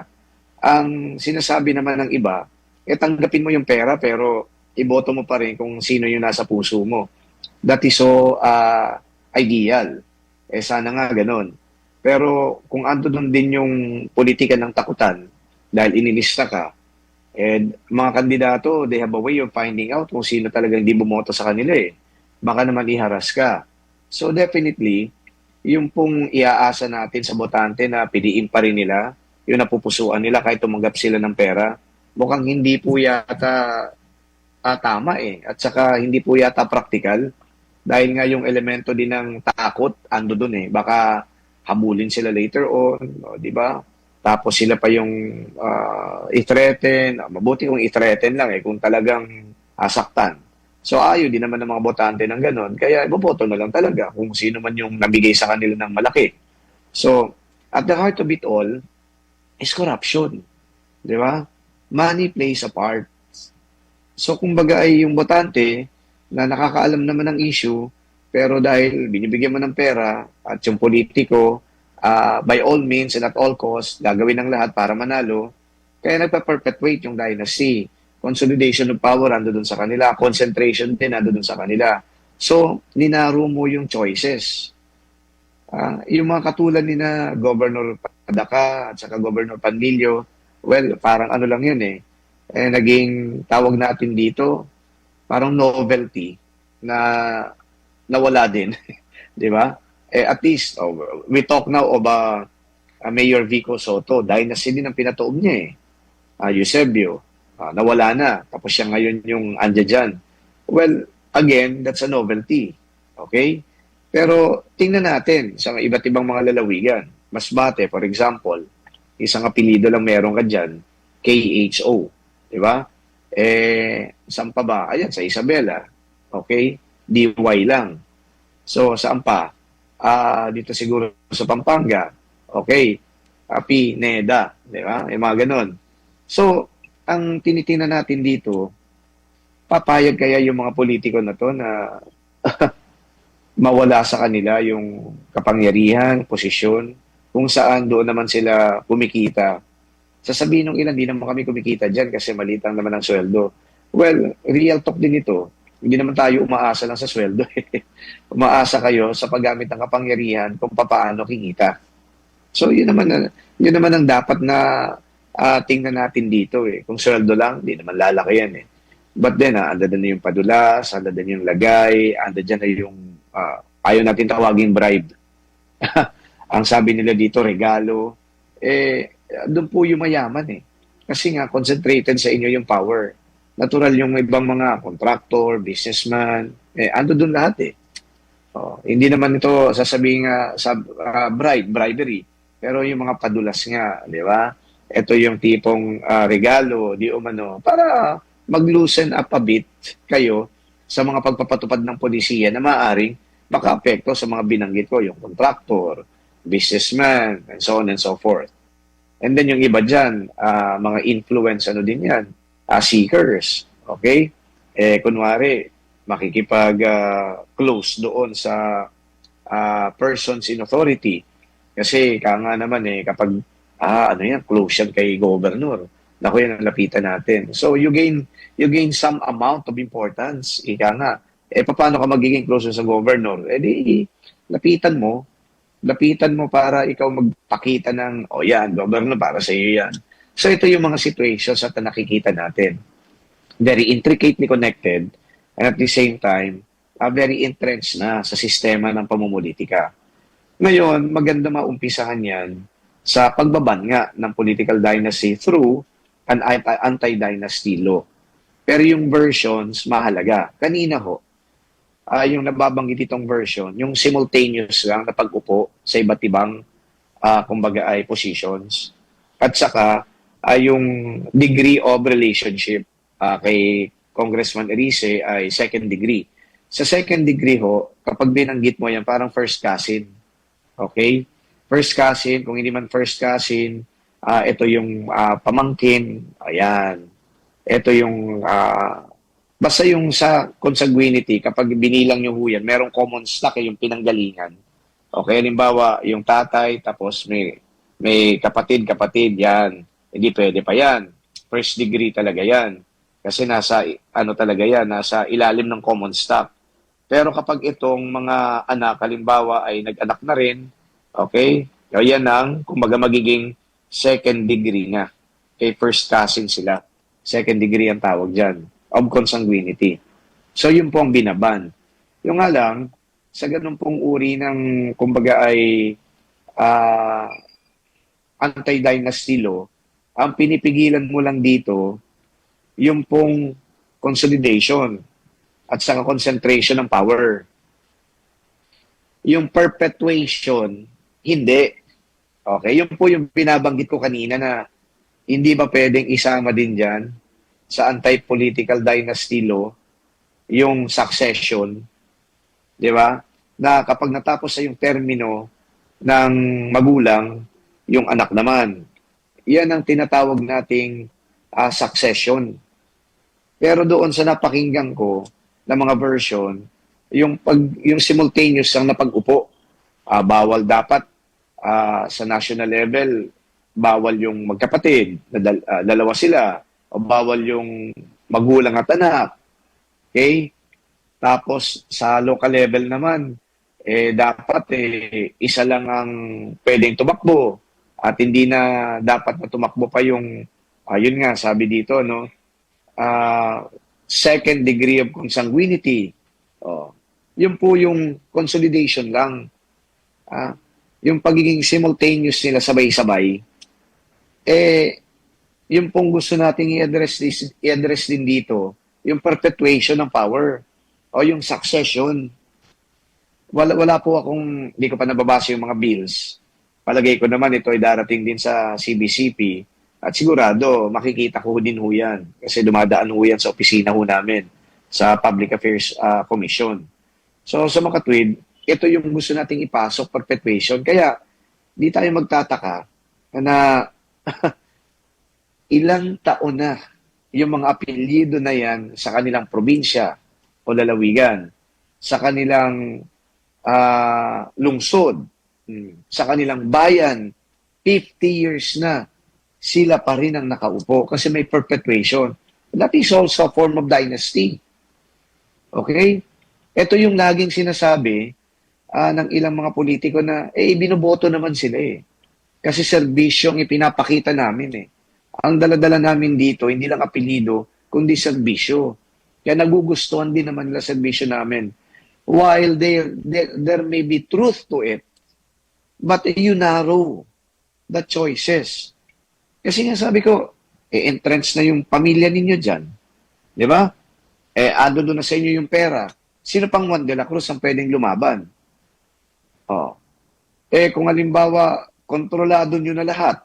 J: Ang sinasabi naman ng iba, tanggapin mo yung pera pero iboto mo pa rin kung sino yung nasa puso mo. That is so ideal. Sana nga ganun. Pero kung ando doon din yung politika ng takutan, dahil inilista ka, mga kandidato, they have a way of finding out kung sino talagang hindi bumoto sa kanila Baka naman iharas ka. So definitely, yung pong iaasa natin sa botante na piliin pa rin nila, yung napupusuan nila kahit tumanggap sila ng pera, mukhang hindi po yata tama At saka hindi po yata practical. Dahil nga yung elemento din ng takot, ando dun Baka habulin sila later on, di ba? Tapos sila pa yung i-threaten. Mabuti kung i-threaten lang kung talagang saktan. So ayaw din naman ng mga botante ng ganon. Kaya iboboto na lang talaga kung sino man yung nabigay sa kanila ng malaki. So, at the heart of it all is corruption. Di ba? Money plays a part. So, kumbaga ay yung botante na nakakaalam naman ng issue, pero dahil binibigyan mo ng pera at yung politiko, by all means and at all costs, gagawin ng lahat para manalo, kaya nagpa-perpetuate yung dynasty. Consolidation of power ando dun sa kanila, concentration din ando dun sa kanila. So, ninaro mo yung choices. Yung mga katulad ni na Governor Padaca at saka Governor Pandillo, well, parang lang yun naging tawag natin dito, parang novelty na nawala din. Di ba? At least, we talk now of Mayor Vico Soto. Dynasty din ang pinatuog niya Eusebio. Nawala na. Tapos siya ngayon yung andya dyan. Well, again, that's a novelty. Okay? Pero tingnan natin sa iba't ibang mga lalawigan. Masbate, for example, isang apelido lang meron ka dyan, KHO. Diba? Saan pa ba? Ayan, sa Isabela. Okay? DY lang. So, saan pa? Dito siguro sa Pampanga. Okay? Pineda, di ba? Yung mga ganon. So, ang tinitingnan natin dito, papayag kaya yung mga politiko na to na mawala sa kanila yung kapangyarihan, posisyon, kung saan doon naman sila kumikita. Sasabihin ng ilan, di naman kami kumikita dyan kasi maliit lang naman ang sweldo. Well, real talk din ito. Hindi naman tayo umaasa lang sa sweldo. Umaasa kayo sa paggamit ng kapangyarihan kung paano kikita. So, yun naman ang dapat na tingnan natin dito. Kung sweldo lang, di naman lalaki yan. But then, anda na yung padulas, anda na yung lagay, anda dyan na yung ayaw natin tawaging bribe. Ang sabi nila dito, regalo. Doon po yung mayaman Kasi nga, concentrated sa inyo yung power. Natural yung ibang mga contractor, businessman, ando doon lahat hindi naman ito sasabihin sa bribery. Pero yung mga padulas nga, di ba? Ito yung tipong regalo, di umano, para mag-loosen up a bit kayo sa mga pagpapatupad ng polisiya na maaaring maka-apekto sa mga binanggit ko, yung contractor, businessman, and so on and so forth. And then yung iba dyan, mga influence, din yan, seekers, okay? Kunwari, makikipag-close doon sa persons in authority. Kasi nga naman kapag close yan kay governor. Naku, yan ang lapitan natin. So you gain some amount of importance. Nga. Paano ka magiging close sa governor? Di lapitan mo para ikaw magpakita ng, yan, governor, para sa iyo yan. So ito yung mga situations at nakikita natin. Very intricately connected and at the same time, very entrenched na sa sistema ng pamumulitika. Ngayon, maganda maumpisahan yan sa pagbaban nga ng political dynasty through an anti-dynasty law. Pero yung versions, mahalaga. Kanina yung nababanggit itong version, yung simultaneous lang na pag-upo sa iba't ibang, kumbaga ay positions. At saka, yung degree of relationship kay Congressman Erice ay second degree. Sa second degree kapag binanggit mo yan, parang first cousin. Okay? First cousin, kung hindi man first cousin, ito yung pamangkin, ayan. Ito yung, basta yung sa consanguinity, kapag binilang nyo yan, merong common stock yung pinanggalingan. Okay, halimbawa, yung tatay, tapos may kapatid, yan. Hindi pwede pa yan. First degree talaga yan. Kasi nasa ilalim ng common stock. Pero kapag itong mga anak, halimbawa ay nag-anak na rin, okay, yan ang, kumbaga magiging second degree nga. Okay, first cousin sila. Second degree ang tawag dyan, of consanguinity. So yun po ang binaban. Yung nga lang, sa ganun pong uri ng, kumbaga ay anti-dynasty law, ang pinipigilan mo lang dito, yung pong consolidation at saka concentration ng power. Yung perpetuation, hindi. Okay, yun po yung binabanggit ko kanina na hindi ba pwedeng isama din dyan sa anti-political dynasty law yung succession, di ba? Na kapag natapos sa yung termino ng magulang, yung anak naman. Yan ang tinatawag nating succession. Pero doon sa napakinggan ko na mga version, yung simultaneous ang napag-upo, bawal dapat sa national level, bawal yung magkapatid, dalawa sila, o bawal yung magulang at anak. Okay? Tapos sa local level naman, dapat isa lang ang pwedeng tumakbo at hindi na dapat na tumakbo pa yung yun nga sabi dito second degree of consanguinity. Yun po yung consolidation lang. Yung pagiging simultaneous nila sabay-sabay, yung pong gusto nating i-address din dito, yung perpetuation ng power o yung succession. Wala po akong, hindi ko pa nababasa yung mga bills. Palagay ko naman ito ay darating din sa CBCP at sigurado makikita ko din yan kasi dumadaan yan sa opisina namin sa Public Affairs Commission. So sa makatwid, ito yung gusto nating ipasok, perpetuation. Kaya di tayo magtataka na ilang taon na yung mga apelyido na yan sa kanilang probinsya o lalawigan, sa kanilang lungsod, sa kanilang bayan, 50 years na sila pa rin ang nakaupo kasi may perpetuation. That is also a form of dynasty. Okay? Ito yung laging sinasabi ng ilang mga politiko na, binoboto naman sila eh. Kasi serbisyong ipinapakita namin eh. Ang daladala namin dito, hindi lang apelido, kundi serbisyo. Kaya nagugustuhan din naman nila serbisyo namin. While there may be truth to it, but you narrow the choices. Kasi nga sabi ko, entrance na yung pamilya ninyo dyan. Di ba? Ado doon na sa inyo yung pera. Sino pang Juan de la Cruz ang pwedeng lumaban? Kung halimbawa, kontrolado nyo na lahat.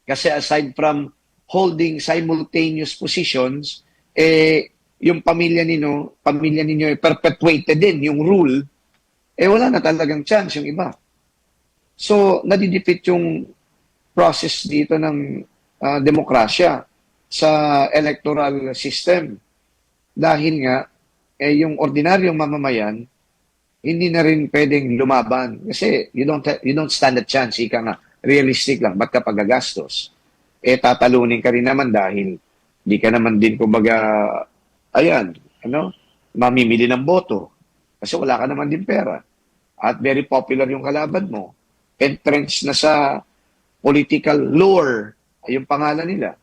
J: Kasi aside from holding simultaneous positions, yung pamilya ninyo perpetuated din yung rule, wala na talagang chance yung iba. So, nadidipit yung process dito ng demokrasya sa electoral system. Dahil nga, yung ordinaryong mamamayan, hindi na rin pwedeng lumaban. Kasi you don't stand a chance. Ika nga, realistic lang. Ba't ka pagagastos? Tatalunin ka rin naman dahil di ka naman din, kumbaga, mamimili ng boto. Kasi wala ka naman din pera. At very popular yung kalaban mo. Entrenched na sa political lore yung pangalan nila.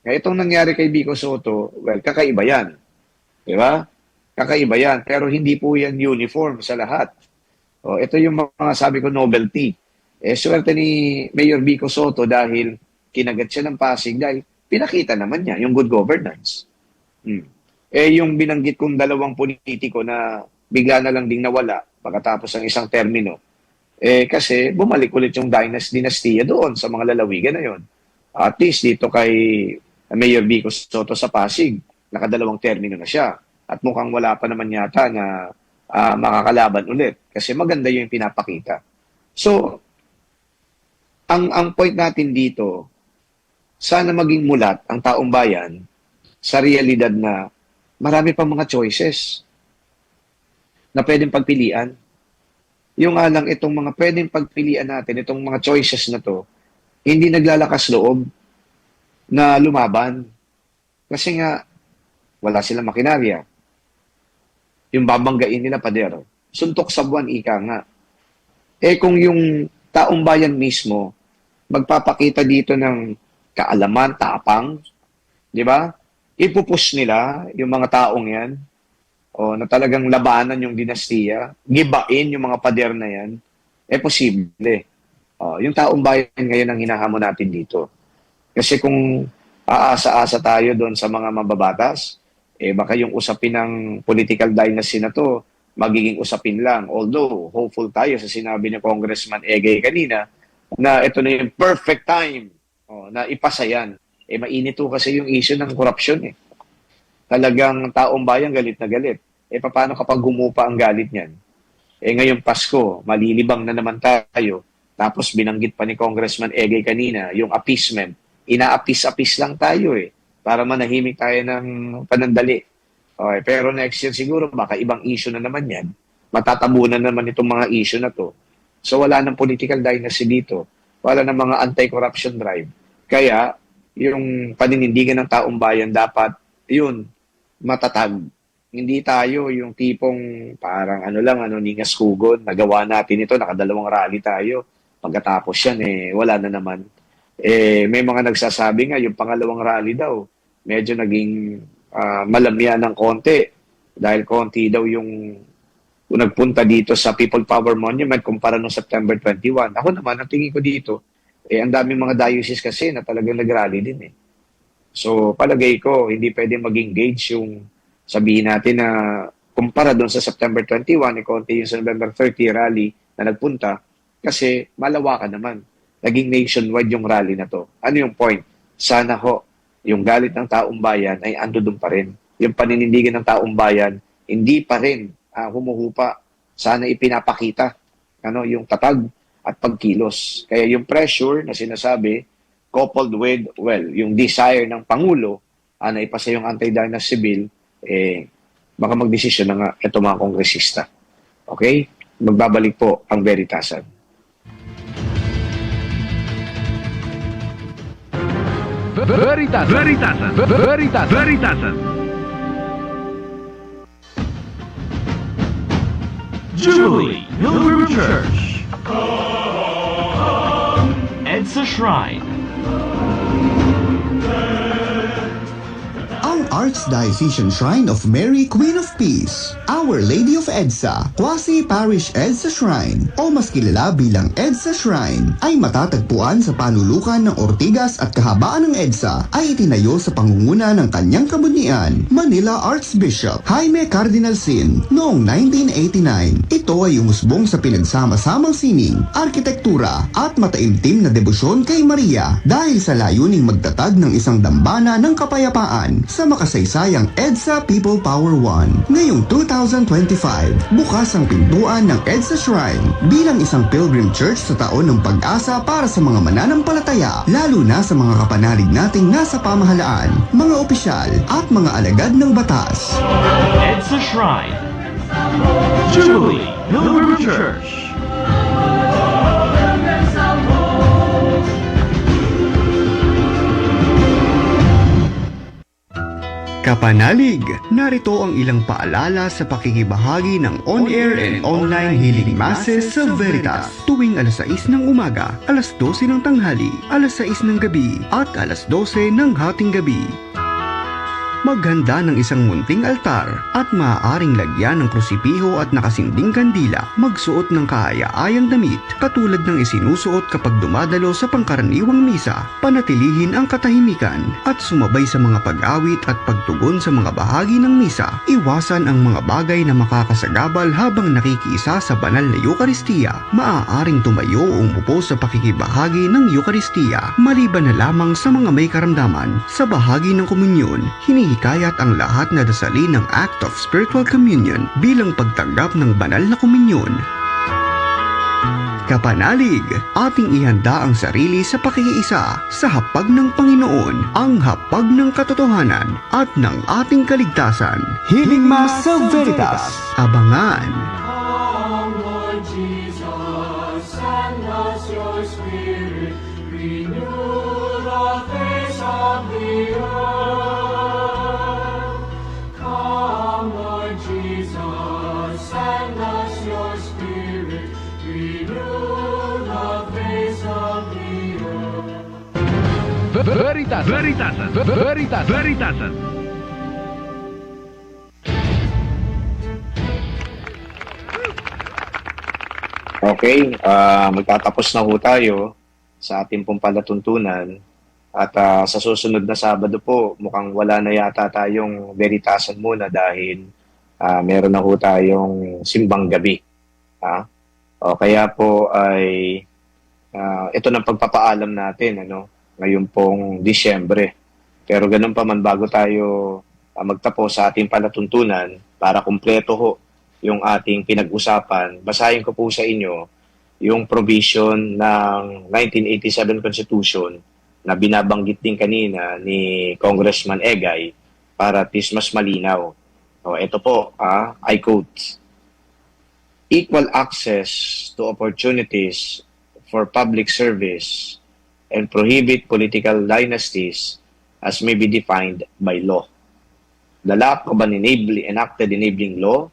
J: Kaya itong nangyari kay Vico Soto, well, kakaiba yan. Di ba? Kakaiba yan. Pero hindi po yan uniform sa lahat. Ito yung mga sabi ko novelty. Swerte ni Mayor Vico Soto dahil kinagat siya ng Pasig dahil pinakita naman niya yung good governance. Yung binanggit kong dalawang politiko na bigla na lang ding nawala pagkatapos ng isang termino, kasi bumalik ulit yung dinastiya doon sa mga lalawigan na yon. At least dito kay Mayor Vico Soto sa Pasig, nakadalawang termino na siya. At mukhang wala pa naman yata na makakalaban ulit kasi maganda yung pinapakita. So, ang point natin dito, sana maging mulat ang taong bayan sa realidad na marami pang mga choices na pwedeng pagpilian. Yung nga lang itong mga pwedeng pagpilian natin, itong mga choices na to, hindi naglalakas loob na lumaban. Kasi nga, wala silang makinarya. Yung babanggain nila, pader. Suntok sa buwan, ika nga. Kung yung taong bayan mismo, magpapakita dito ng kaalaman, tapang, di ba? Ipupush nila yung mga taong yan, na talagang labanan yung dinastiya, gibain yung mga pader na yan, posible. Yung taong bayan ngayon ang hinahamon natin dito. Kasi kung aasa-asa tayo doon sa mga mababatas, baka yung usapin ng political dynasty na to, magiging usapin lang. Although, hopeful tayo sa sinabi ni Congressman Egay kanina, na ito na yung perfect time na ipasa yan. Mainit to kasi yung issue ng korupsyon eh. Talagang taong bayan galit na galit. Paano kapag gumupa ang galit niyan? Ngayong Pasko, malilibang na naman tayo. Tapos binanggit pa ni Congressman Egay kanina, yung appeasement. Ina-appease-appease lang tayo para manahimik tayo ng panandali. Okay, pero next year siguro, baka ibang issue na naman yan. Matatabunan naman itong mga issue na to. So wala ng political dynasty dito. Wala ng mga anti-corruption drive. Kaya, yung paninindigan ng taong bayan dapat, yun, matatag. Hindi tayo yung tipong parang ningas kugon, nagawa natin ito, nakadalawang rally tayo. Pagkatapos yan, wala na naman. May mga nagsasabi nga, yung pangalawang rally daw, medyo naging malamya ng konti. Dahil konti daw yung nagpunta dito sa People Power Monument kumpara noong September 21. Ako naman, ang tingin ko dito, ang daming mga diocese kasi na talagang nag-rally din So, palagay ko, hindi pwede mag-engage yung sabihin natin na kumpara doon sa September 21, konti yung sa November 30 rally na nagpunta kasi malawakan naman. Naging nationwide yung rally na to. Ano yung point? Sana yung galit ng taong bayan ay ando doon pa rin. Yung paninindigan ng taong bayan, hindi pa rin humuhupa. Sana ipinapakita yung tatag at pagkilos. Kaya yung pressure na sinasabi, coupled with, well, yung desire ng Pangulo na ipasa yung anti-dynasty bill, baka magdesisyon na nga ito mga kongresista. Okay? Magbabalik po ang Veritasan.
I: Veritasan.
M: Jubilee Pilgrim Church. EDSA Shrine.
L: Ang Archdiocesan Shrine of Mary, Queen of Peace, Our Lady of EDSA, Quasi-Parish EDSA Shrine, o mas kilala bilang EDSA Shrine, ay matatagpuan sa panulukan ng Ortigas at kahabaan ng EDSA ay itinayo sa pangunguna ng kanyang kabunyian, Manila Archbishop Jaime Cardinal Sin noong 1989. Ito ay umusbong sa pinagsama-samang sining, arkitektura at mataimtim na debosyon kay Maria dahil sa layuning magtatag ng isang dambana ng kapayapaan sa makasaysayang EDSA People Power 1. Ngayong 2025, bukas ang pintuan ng EDSA Shrine bilang isang pilgrim church sa taon ng pag-asa para sa mga mananampalataya, lalo na sa mga kapanalig nating nasa pamahalaan, mga opisyal at mga alagad ng batas.
M: EDSA Shrine. Jubilee Pilgrim Church.
L: Kapanalig, narito ang ilang paalala sa pakikibahagi ng on-air and online healing masses sa Veritas tuwing alas 6 ng umaga, alas 12 ng tanghali, alas 6 ng gabi at alas 12 ng hating gabi. Maghanda ng isang munting altar at maaaring lagyan ng krusipiho at nakasinding kandila. Magsuot ng kaaya-ayang damit katulad ng isinusuot kapag dumadalo sa pangkaraniwang misa. Panatilihin ang katahimikan at sumabay sa mga pag-awit at pagtugon sa mga bahagi ng misa. Iwasan ang mga bagay na makakasagabal habang nakikiisa sa banal na Eucharistia. Maaaring tumayo o umupo sa pakikibahagi ng Eucharistia maliban na lamang sa mga may karamdaman. Sa bahagi ng komunyon, hinihikayat ang lahat na dasalin ng Act of Spiritual Communion bilang pagtanggap ng banal na komunyon. Kapanalig, ating ihanda ang sarili sa pakikiisa sa hapag ng Panginoon, ang hapag ng katotohanan at ng ating kaligtasan. Healing Mass sa Veritas. Abangan!
D: Come, Lord Jesus, send us your Spirit, renew the face of the earth. Come, Lord Jesus, send us your Spirit, renew the face of the earth.
I: Veritasan.
J: Okay, magtatapos na ho tayo sa ating pong palatuntunan at sa susunod na Sabado po, mukhang wala na yata tayong Veritasan muna dahil meron na ho tayong simbang gabi. O kaya po ay ito ng pagpapaalam natin ngayon pong Disyembre. Pero ganun pa man, bago tayo magtapos sa ating palatuntunan para kumpleto ho yung ating pinag-usapan, basahin ko po sa inyo yung provision ng 1987 Constitution na binabanggit din kanina ni Congressman Egay para at least mas malinaw. So, ito po, I quote, "Equal access to opportunities for public service and prohibit political dynasties as may be defined by law. The lack of an enacted enabling law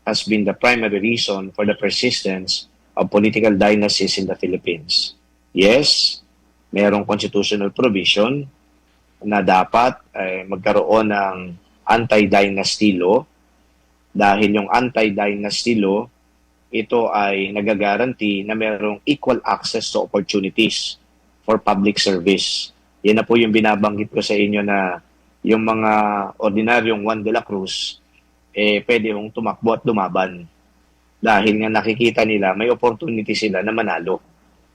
J: has been the primary reason for the persistence of political dynasties in the Philippines." Yes, mayroong constitutional provision na dapat magkaroon ng anti-dynasty law dahil yung anti-dynasty law, ito ay nagagaranti na mayroong equal access to opportunities for public service. Yan na po yung binabanggit ko sa inyo na yung mga ordinaryong Juan de la Cruz pwede hong tumakbo at lumaban. Dahil nga nakikita nila, may opportunity sila na manalo.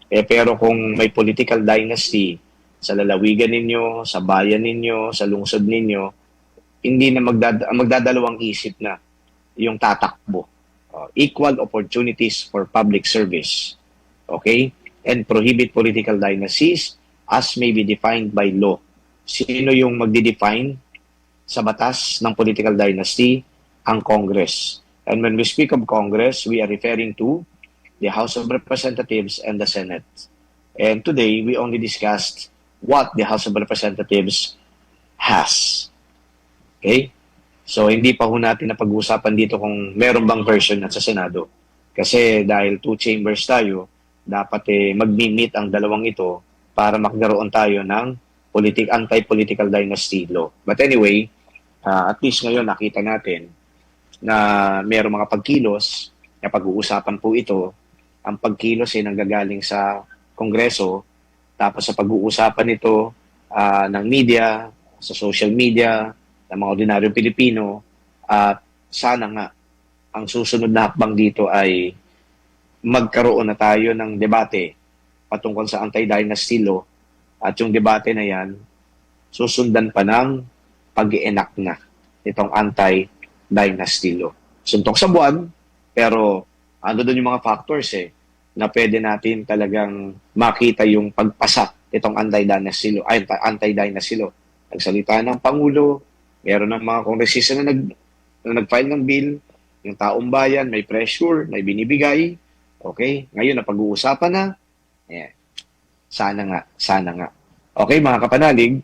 J: Pero kung may political dynasty sa lalawigan ninyo, sa bayan ninyo, sa lungsod ninyo, hindi na magdadalawang isip na yung tatakbo. Equal opportunities for public service. Okay? And prohibit political dynasties as may be defined by law. Sino yung magdi-define sa batas ng political dynasty? Ang Congress. And when we speak of Congress, we are referring to the House of Representatives and the Senate. And today, we only discussed what the House of Representatives has. Okay? So, hindi pa ho natin napag-uusapan dito kung meron bang version at sa Senado. Kasi dahil 2 chambers tayo, dapat mag-meet ang dalawang ito para magkaroon tayo ng anti-political dynasty law. But anyway, at least ngayon nakita natin na mayroong mga pagkilos, na pag-uusapan po ito, ang pagkilos ay nanggagaling sa Kongreso, tapos sa pag-uusapan ito ng media, sa social media, ng mga ordinaryong Pilipino, at sana nga, ang susunod na hakbang dito ay magkaroon na tayo ng debate patungkol sa anti-dynasty law, at yung debate na yan, susundan pa ng pag-i-enact na itong anti-dynasty law. Suntok sa buwan, pero ano doon yung mga factors na pwede natin talagang makita yung pagpasa itong anti-dynasty law. Nagsalita ng Pangulo, meron ng mga kongresista na nag-file ng bill, yung taong bayan may pressure, may binibigay. Okay? Ngayon na pag-uusapan na, sana nga. Okay, mga kapanalig,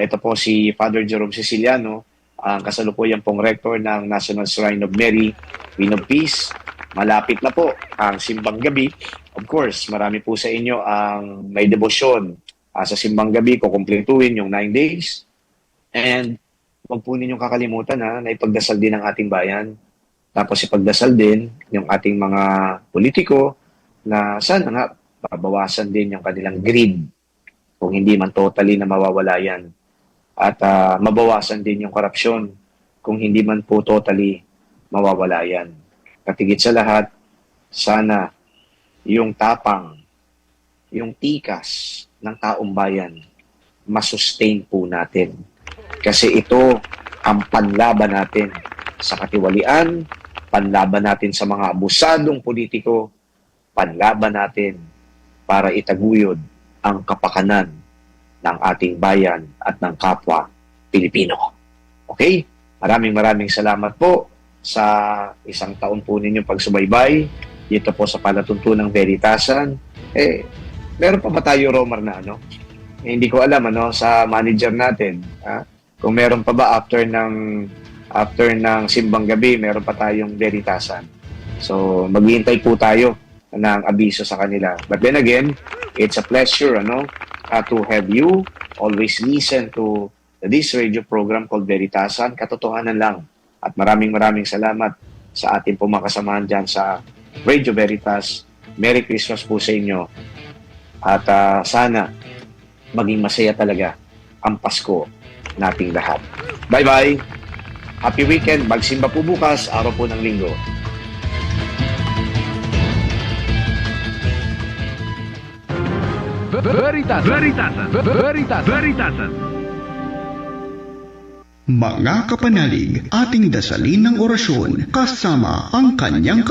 J: ito po si Father Jerome Siciliano, ang kasalukuyang pong rector ng National Shrine of Mary, Queen of Peace. Malapit na po ang simbang gabi. Of course, marami po sa inyo ang may debosyon sa simbang gabi, kukumpletuhin yung 9 days. And huwag po ninyong kakalimutan na ipagdasal din ang ating bayan. Tapos ipagdasal din yung ating mga politiko na sana nga babawasan din yung kanilang greed kung hindi man totally na mawawala yan. At mabawasan din yung korupsyon kung hindi man po totally mawawala yan. Katigit sa lahat, sana yung tapang, yung tikas ng taong bayan, masustain po natin. Kasi ito ang panlaban natin sa katiwalian, panlaban natin sa mga abusadong politiko, panlaban natin para itaguyod ang kapakanan ng ating bayan at ng kapwa Pilipino. Okay? Maraming salamat po sa isang taon po ninyong pagsubaybay dito po sa Palatuntunang Veritasan. Meron pa ba tayo, Romar, na hindi ko alam sa manager natin. Kung meron pa ba after ng simbang gabi, meron pa tayong Veritasan. So, maghihintay po tayo ng abiso sa kanila. But then again, it's a pleasure to have you always listen to this radio program called Veritasan. Katotohanan lang. At maraming salamat sa ating pumakasamahan dyan sa Radio Veritas. Merry Christmas po sa inyo. At sana maging masaya talaga ang Pasko nating lahat. Bye-bye! Happy weekend! Magsimba po bukas, araw po ng Linggo.
I: Veritasan.
L: Mga kapanalig, ating dasalin ng orasyon kasama ang kanyang